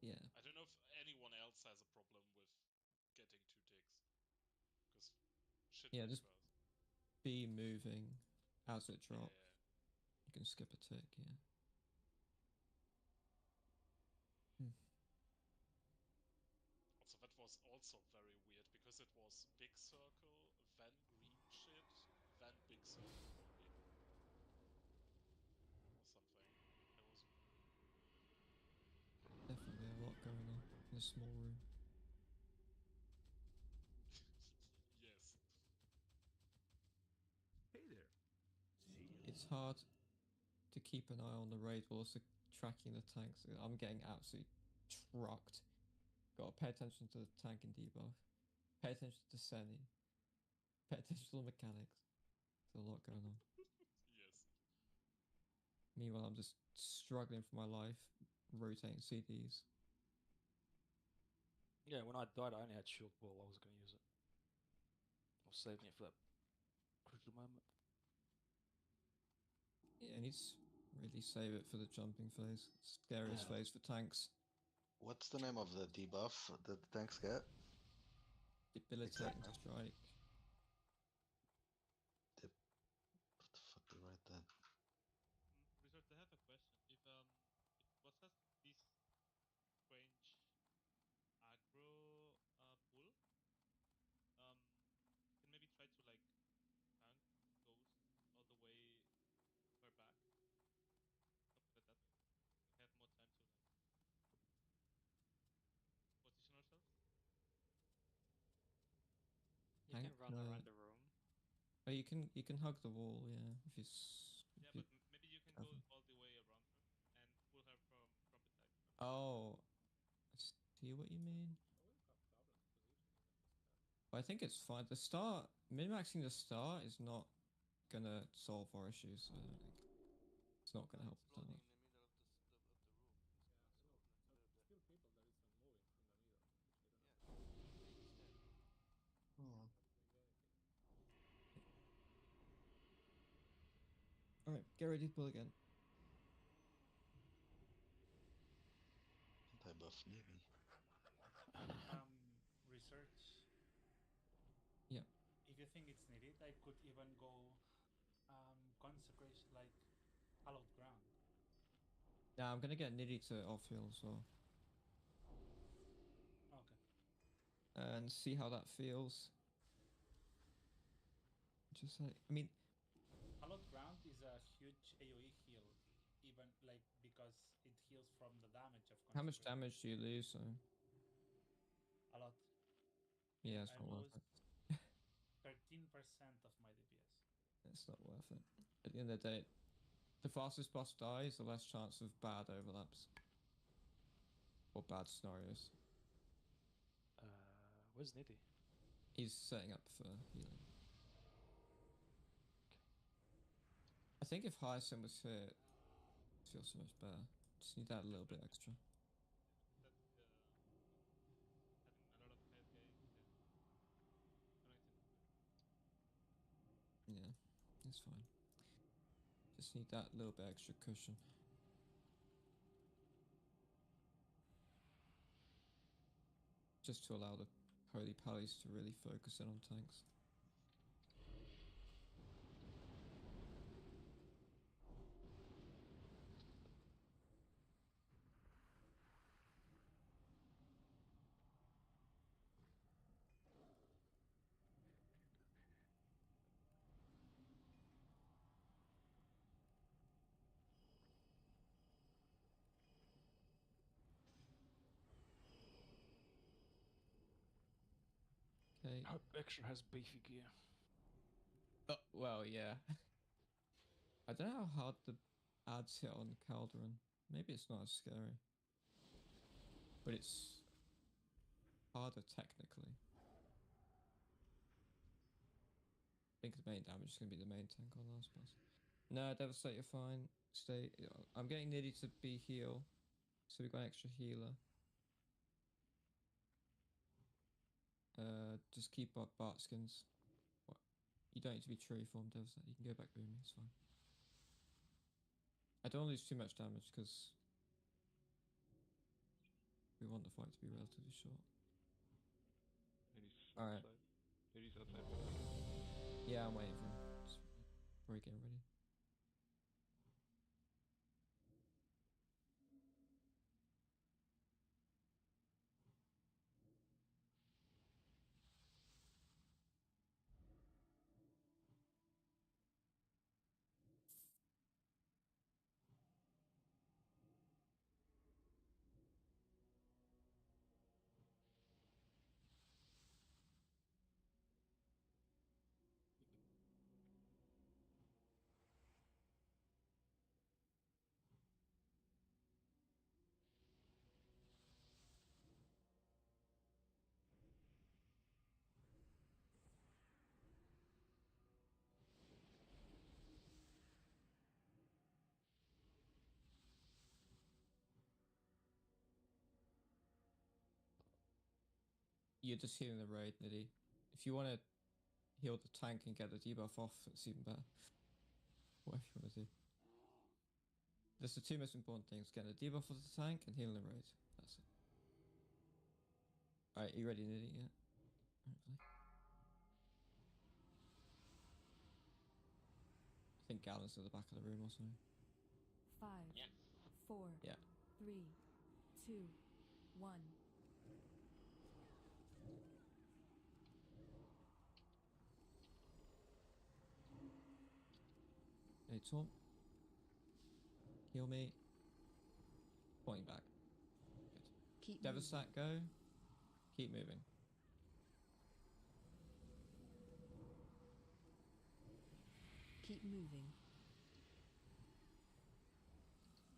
Yeah. I don't know if anyone else has a problem with getting 2 ticks, because shit goes just fast. be moving as it drops. Yeah. You can skip a tick, yeah. Also, that was also very weird, because it was big circle, then green shit, then big circle for me. Or something. It was... Definitely a lot going on in a small room. Yes. Hey there. It's hard to keep an eye on the raid while also tracking the tanks. I'm getting absolutely trucked. Gotta pay attention to the tank and debuff. Pay attention to Senny. Pay attention to the mechanics. There's a lot going on. Yes. Meanwhile, I'm just struggling for my life, rotating CDs. Yeah, when I died, I only had shield ball. I was going to use it. I was saving it for that crucial moment. Yeah, I need to really save it for the jumping phase. Scariest phase for tanks. What's the name of the debuff that the tanks get? Debilitating strike. What the fuck do you write that? Wizard, I have a question. If what has this strange aggro pull, can maybe try to like tank ghost all the way far back? wanna No. run the room? Oh, you can hug the wall, yeah. If you. Yeah, but maybe you can go all the way around her and pull her from the side. Oh, I see what you mean. I wouldn't have problems positioning at the start. I think it's fine. The start, min-maxing the start is not gonna solve our issues. I don't think. It's not gonna help us that much. In the middle of the room. It's Yeah, I know. But still people that isn't moving in the middle, which I don't know. Take a step. Oh. Not doing anything. Alright, get ready to pull again. Anti-buff maybe. Research. Yeah. If you think it's needed, I could even go consecration, like hallowed ground. Yeah, I'm gonna get Niddy to off-heal as well. Okay. And see how that feels. Just like, I mean, Hallowed ground is a huge AoE heal, even like because it heals from the damage of consecration. how much damage do you lose? So A lot. yeah, it's I not worth lose it. 13% of my DPS. It's not worth it. At the end of the day, the fastest boss dies, the less chance of bad overlaps or bad scenarios. Where's Nitty? He's setting up for healing. I think if Hyacinth was here, it feels so much better. Just need that little bit extra. That's having a lot of health gain and connecting to it. Yeah, it's fine. Just need that little bit extra cushion. Just to allow the Holy Pallies to really focus in on tanks. Okay. I hope Extra has beefy gear. Oh, well, yeah. I don't know how hard the ads hit on Calderon. Maybe it's not as scary. But it's harder technically. I think the main damage is going to be the main tank on last boss. No, Devastate, you're fine. Stay. I'm getting Niddy to be heal. So we've got an extra healer. Just keep up Bart skins. What? You don't need to be tree form, Devastate. You can go back booming, it's fine. I don't lose too much damage because we want the fight to be relatively short. Alright. He's outside. Yeah, I'm waiting for him. Just probably getting ready. You're just healing the raid, Niddy. If you want to heal the tank and get the debuff off, it's even better. Whatever you want to do. That's the two most important things: getting the debuff of the tank and healing the raid. That's it. Alright, you ready, Niddy? Yeah. Hopefully. I think Gallon's at the back of the room or something. 5, 4, Yeah. 3, 2, 1. Hey, Tom. Heal me. Pointing back. Good. Keep Devastate, go. Keep moving. Keep moving.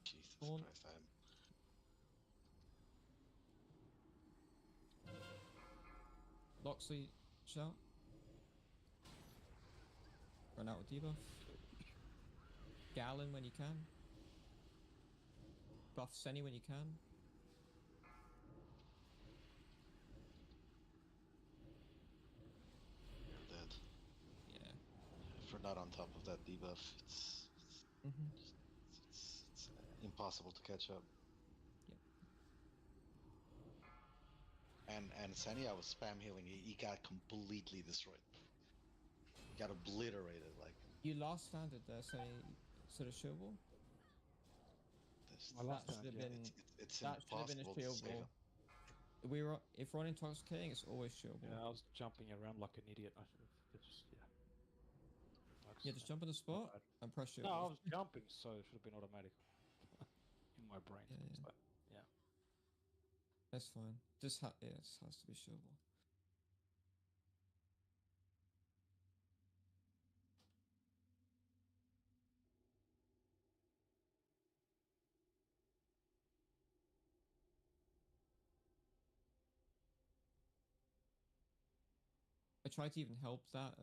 Jesus On. Christ, I'm. Loxley, shout. Run out with debuff. Gallon when you can. Buff Senny when you can. You're dead. Yeah. If we're not on top of that debuff, it's impossible to catch up. Yep. And Sani, I was spam healing. He got completely destroyed. He got obliterated. Like you last standard there, Senny. Sort of shield wall. My last That should have been. It's That should have been a impossible to shield save wall. him. If we're on intoxicating, it's always shield wall. Yeah, I was jumping around like an idiot. I should have just Yeah, just jump on the spot and press shield No, wall. I was jumping, so it should have been automatic in my brain. Yeah. So, yeah. That's fine. Just it just has to be shield wall. I tried to even help that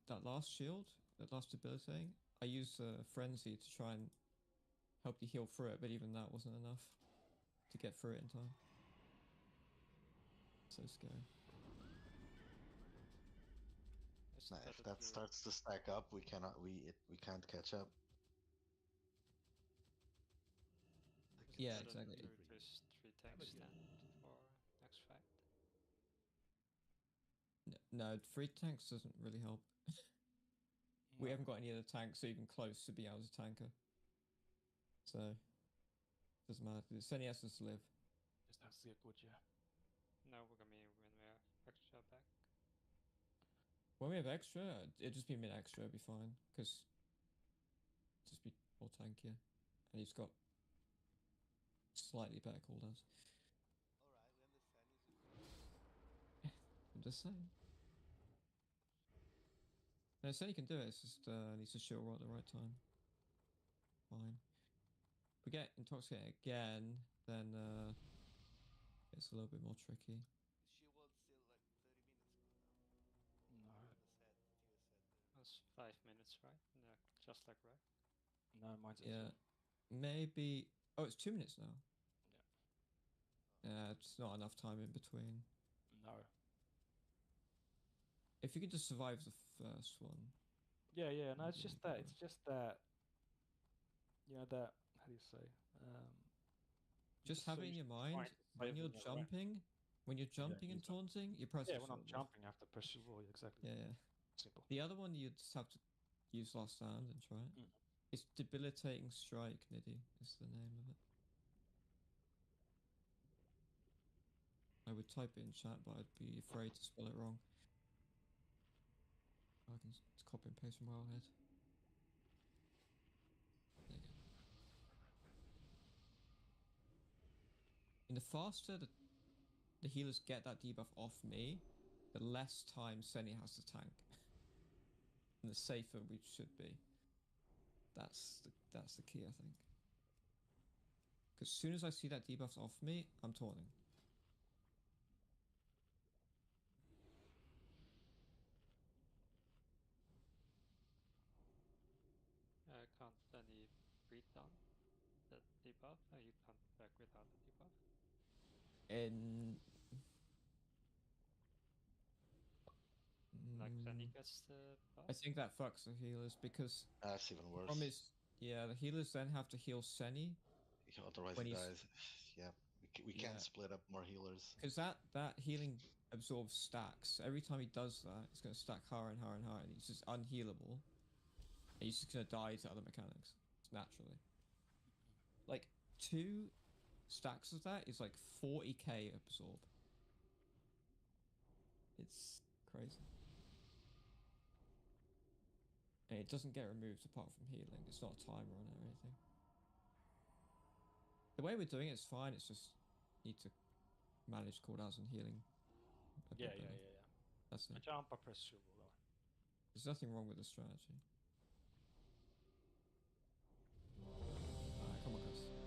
that last shield, that last debilitating. I used frenzy to try and help you heal through it, but even that wasn't enough to get through it in time. So scary. Nah, if that starts to stack up, we can't catch up. Yeah, exactly. There's 3 tanks stand for next fight. No, 3 tanks doesn't really help. We haven't got any other tanks even close to being able to tanker. So, doesn't matter. Senny has to live. Just have to see a good, yeah. No, I mean when we're extra back. When we have extra, it'd just be mid-extra, it'd be fine. Because just be more tankier. And he's got slightly better cooldowns. Alright, we understand. Is it? I'm just saying. No, Senny can do it, it's just needs to shield roll at the right time. Fine. If we get intoxicated again, then it's a little bit more tricky. She was still like 30 minutes ago now. No. That's 5 minutes, right? No, just like right. No, mine's at 2. Maybe. Oh, it's 2 minutes now. Yeah. Yeah, it's not enough time in between. No. If you could just survive the first one. Yeah. No, it's just that. It's just that. You know that. How do you say? Just have it in your mind when you're jumping. When you're jumping and taunting, you press. Yeah, when I'm jumping, I have to press shield wall. Exactly. Yeah. Simple. The other one you just have to use last stand and try it. It's debilitating strike, Niddy is the name of it. I would type it in chat, but I'd be afraid to spell it wrong. I can copy and paste from Wildhead. There you go. And the faster the healers get that debuff off me, the less time Senny has to tank. And the safer we should be. That's the key, I think. Because as soon as I see that debuff off me, I'm taunting. Can't any breathe down that debuff? You can't back without the debuff? Like Senny gets the buff? I think that fucks the healers because that's even worse. Problem is, the healers then have to heal Senny. Otherwise he dies. Yeah, we can't split up more healers. Because that healing absorbs stacks. Every time he does that, it's going to stack higher and higher and higher, and he's just unhealable. And he's just going to die to other mechanics, naturally. Like, 2 stacks of that is like 40k absorb. It's crazy. And it doesn't get removed apart from healing. It's not a timer on it or anything. The way we're doing it is fine. It's just need to manage cooldowns and healing. Yeah. That's it. I jump, I press shield wall. There's nothing wrong with the strategy.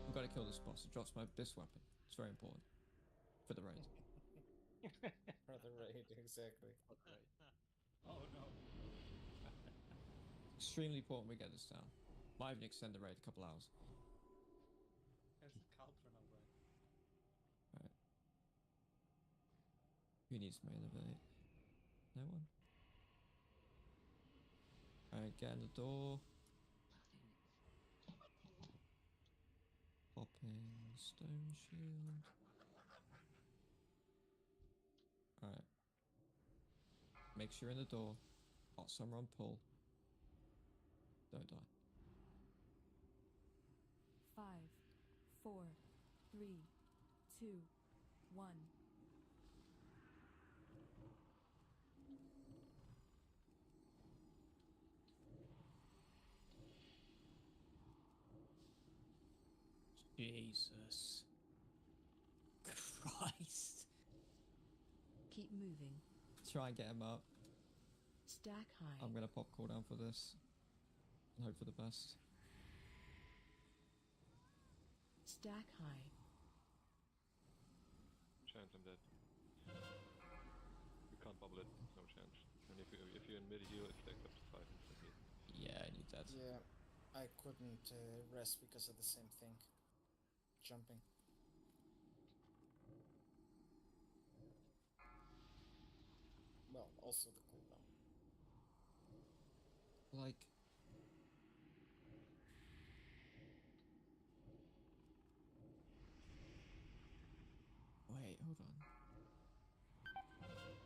I've got to kill this boss. It drops this weapon. It's very important for the raid. For the raid, exactly. Oh no. Extremely important we get this down. Might even extend the raid a couple hours. There's a cauldron already. Alright. Who needs main evade? No one? Alright, get in the door. Popping stone shield. Alright. Make sure you're in the door. Hot summer on pull. Don't die. 5, 4, 3, 2, 1. Jesus Christ. Keep moving. Try and get him up. Stack high. I'm gonna pop cooldown for this. And hope for the best. Stack high. Chance I'm dead. You can't bubble it, no chance. And if you're in mid heal, it stacks up to 5 instantly. Yeah, I need that. Yeah, I couldn't rest because of the same thing. Jumping. Well, also the cooldown. Like... Wait, hold on.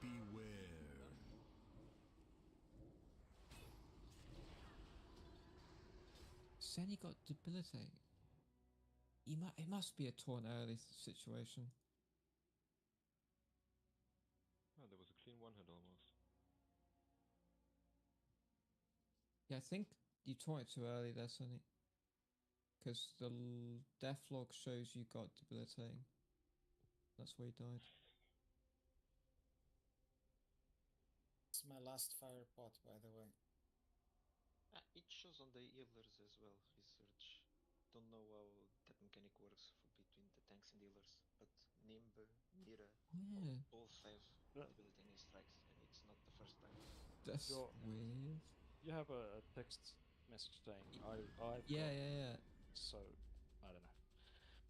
Beware. Senny got debilitated. It must be a torn early situation. Oh, there was a clean one hit almost. Yeah, I think you tore it too early there, Senny. Because the death log shows you got debilitating. That's why he died. It's my last fire pot, by the way. It shows on the healers as well, research. Don't know how that mechanic works between the tanks and healers, but Nimb, Mira, both have debilitating strikes, and it's not the first time. That's weird. You have a text message saying, I've yeah. So, I don't know.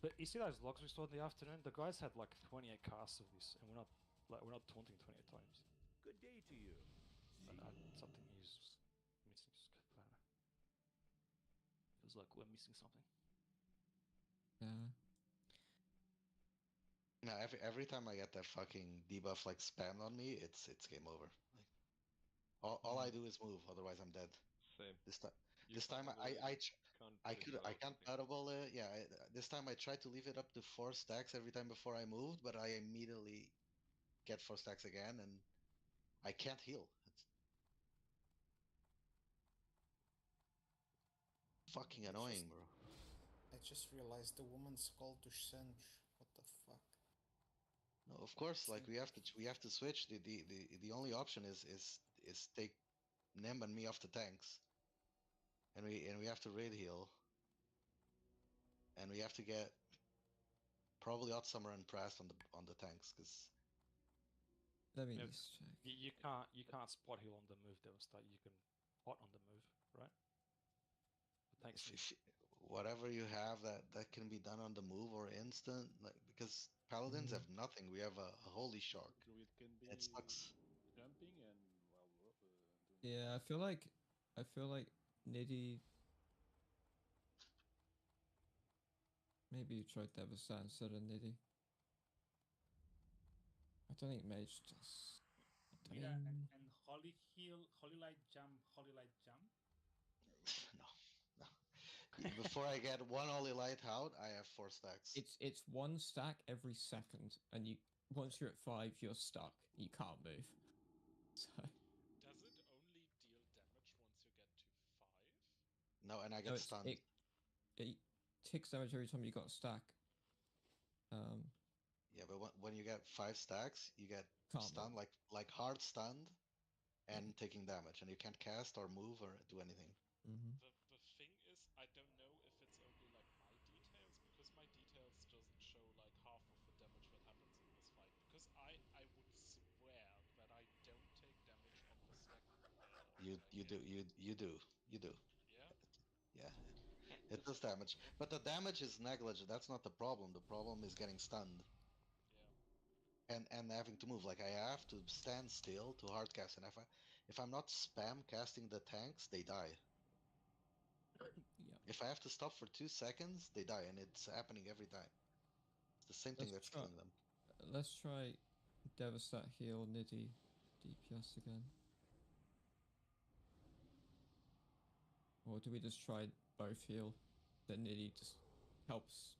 But you see those logs we saw in the afternoon? The guys had like 28 casts of this, and we're not taunting 28 times. Good day to you. Something is missing. I don't know. Feels like we're missing something. Yeah. No, every time I get that fucking debuff like spammed on me, it's game over. Like all I do is move, otherwise I'm dead. Same. This time I can't battle it. Yeah, this time I tried to leave it up to 4 stacks every time before I moved, but I immediately get 4 stacks again, and I can't heal. It's fucking annoying, bro. I just realized the woman's called to Senj. What the fuck? No, of course, like we have to switch. The only option is take Nim and me off the tanks, and we have to raid heal, and we have to get probably Hot Summer and Press on the tanks, because let me just check. You can't spot heal on the move, Devastate. You can pot on the move, right? If whatever you have that can be done on the move or instant, like because paladins have nothing. We have a holy shark. Druid can be it sucks. jumping and while doing. Yeah, I feel like Niddy. Maybe you tried Devastate instead of Niddy. I don't think Mage does. Mira, and Holy Heal, Holy Light Jump. No. Before I get one Holy Light out, I have 4 stacks. It's 1 stack every second, and once you're at 5, you're stuck. You can't move. So. Does it only deal damage once you get to 5? No, and I get stunned. It takes damage every time you got a stack. Yeah, but when you get 5 stacks, you get stunned, like hard stunned, and taking damage, and you can't cast or move or do anything. Mm-hmm. The thing is, I don't know if it's only like my details, because You do. Yeah. Yeah. It does damage, but the damage is negligent. That's not the problem. The problem is getting stunned. Yeah. And having to move. Like I have to stand still to hardcast, and if I'm not spam casting the tanks, they die. Yeah. If I have to stop for 2 seconds, they die, and it's happening every time. It's the same thing that's killing them. Let's try Devastat heal Niddy DPS again. Or do we just try both heal? Then Niddy just helps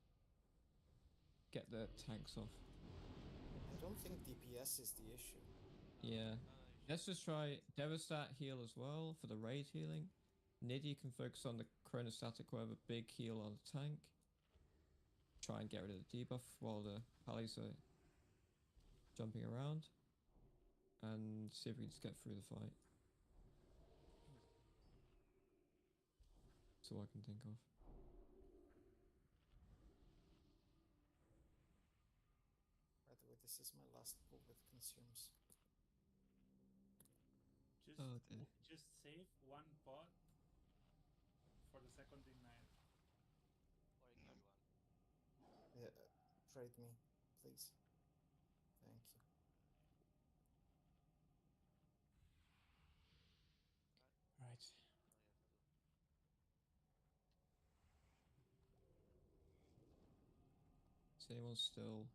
get the tanks off. I don't think DPS is the issue. Yeah. Let's just try Devastat heal as well for the raid healing. Niddy can focus on the chronostatic or have a big heal on the tank. Try and get rid of the debuff while the pallies are jumping around. And see if we can just get through the fight. That's all I can think of. By the way, this is my last pull with consumes. Just save one pot for the second ignite. Or ignite one. Yeah, trade me, please. Thank you. Right. Is anyone still...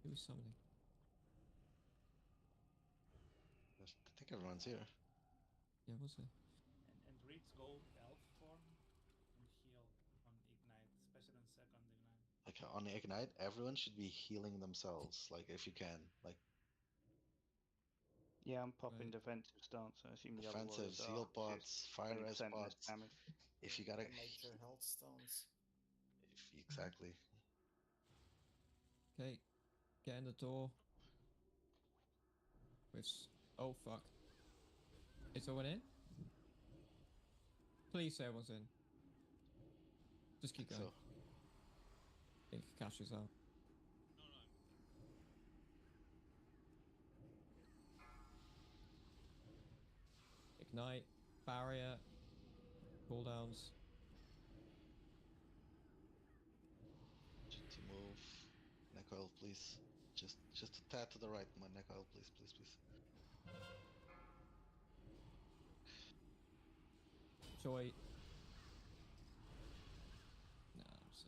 Who is summoning? I think everyone's here. Yeah, was it? And reads gold elf form and heal on ignite, especially on second ignite. Like on Ignite, everyone should be healing themselves, like if you can. Like yeah, I'm popping defensive stance, so I assume the other defensive, warriors zeal are, which pots, is fire 20% res less pots. damage. If you gotta The major health stones. exactly. Okay, get in the door. With... Oh fuck. Is someone in? Please say everyone's in. Just keep going. So. I think Cash is out. Ignite, barrier, cooldowns. To move. Neck oil, please. Just a tad to the right, my neck oil, please. Joy. Nah, I'm so...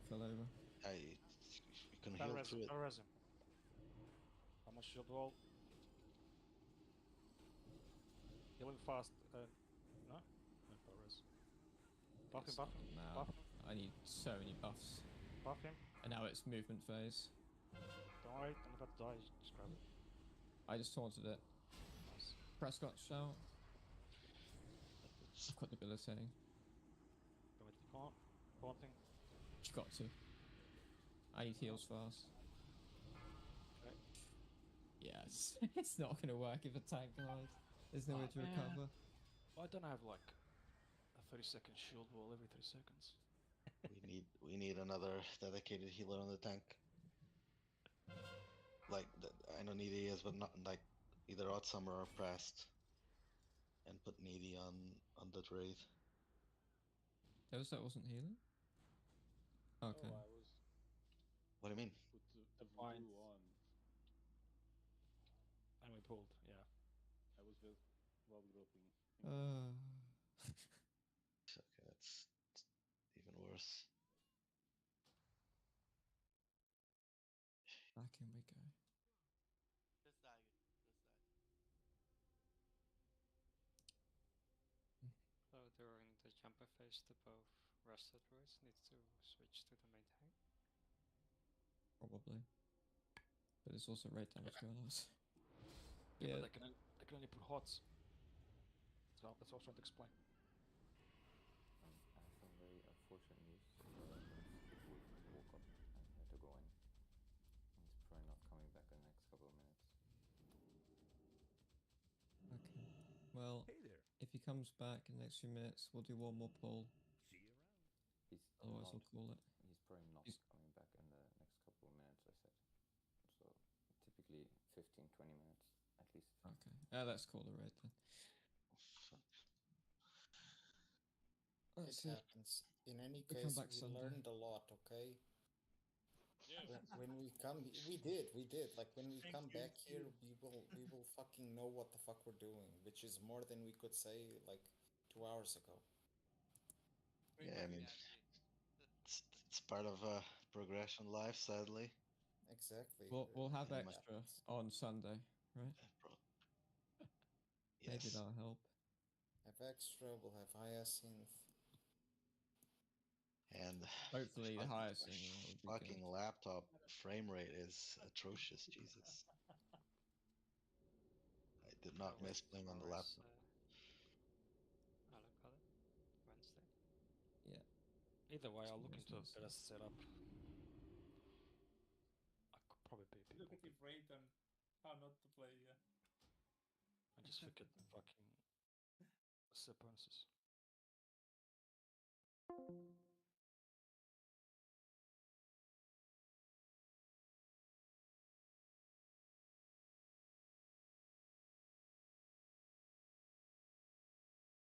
Fell over. You can heal through it. How much shield wall? Healing fast. No? No power res. Buff him. Buff him. I need so many buffs. Buff him. And now it's movement phase. Don't worry, I'm about to die. Just grab it. I just taunted it. Nice. Prescott shout. I've got debilitating. Go with the haunting. You got to. I need heals fast. Okay. Yes. It's not gonna work if a tank dies. There's no way to recover. Why don't I have like a 30-second shield wall every 3 seconds? we need another dedicated healer on the tank. Like I know Needy is, but not like either Odsummer or Pressed. And put Needy on that raid. That wasn't healing? Okay. Oh, I was... What do you mean? Put the voodoo on. And we pulled, yeah. I was well groping. Okay, that's even worse. Back in we go. Just die. So during the jumper phase, the both rested druids need to switch to the main tank. Probably. But there's also raid damage going on. Yeah, but they can only put hots. So that's what I was trying to explain. I have some very unfortunate news. People woke up and had to go in. He's probably not coming back in the next couple of minutes. Okay. Well, if he comes back in the next few minutes, we'll do one more pull. See you around. Otherwise, we'll call it. He's probably not coming back in the next couple of minutes, I said. So typically 15-20 minutes at least. Okay, let's call the raid then. It happens. In any We case, come back we Sunday. learned a lot, okay? Yeah. When we come, we did. Like when we Thank come you, back here, too. we will fucking know what the fuck we're doing, which is more than we could say like 2 hours ago. Yeah, I mean, I agree. it's part of progression life, sadly. Exactly. We'll have It extra happens. on Sunday, right? Maybe Yes. that'll help. Have extra. We'll have hyacinth. And Hopefully the hyacinth will be fucking good. laptop frame rate is atrocious. Jesus. I did not miss playing on the laptop. I look at it Wednesday. Yeah. Either way, I'll look Yes, into a yes. better setup. I could probably beat people. Look at the rate and how not to play, yeah. I just forget the fucking set bonuses.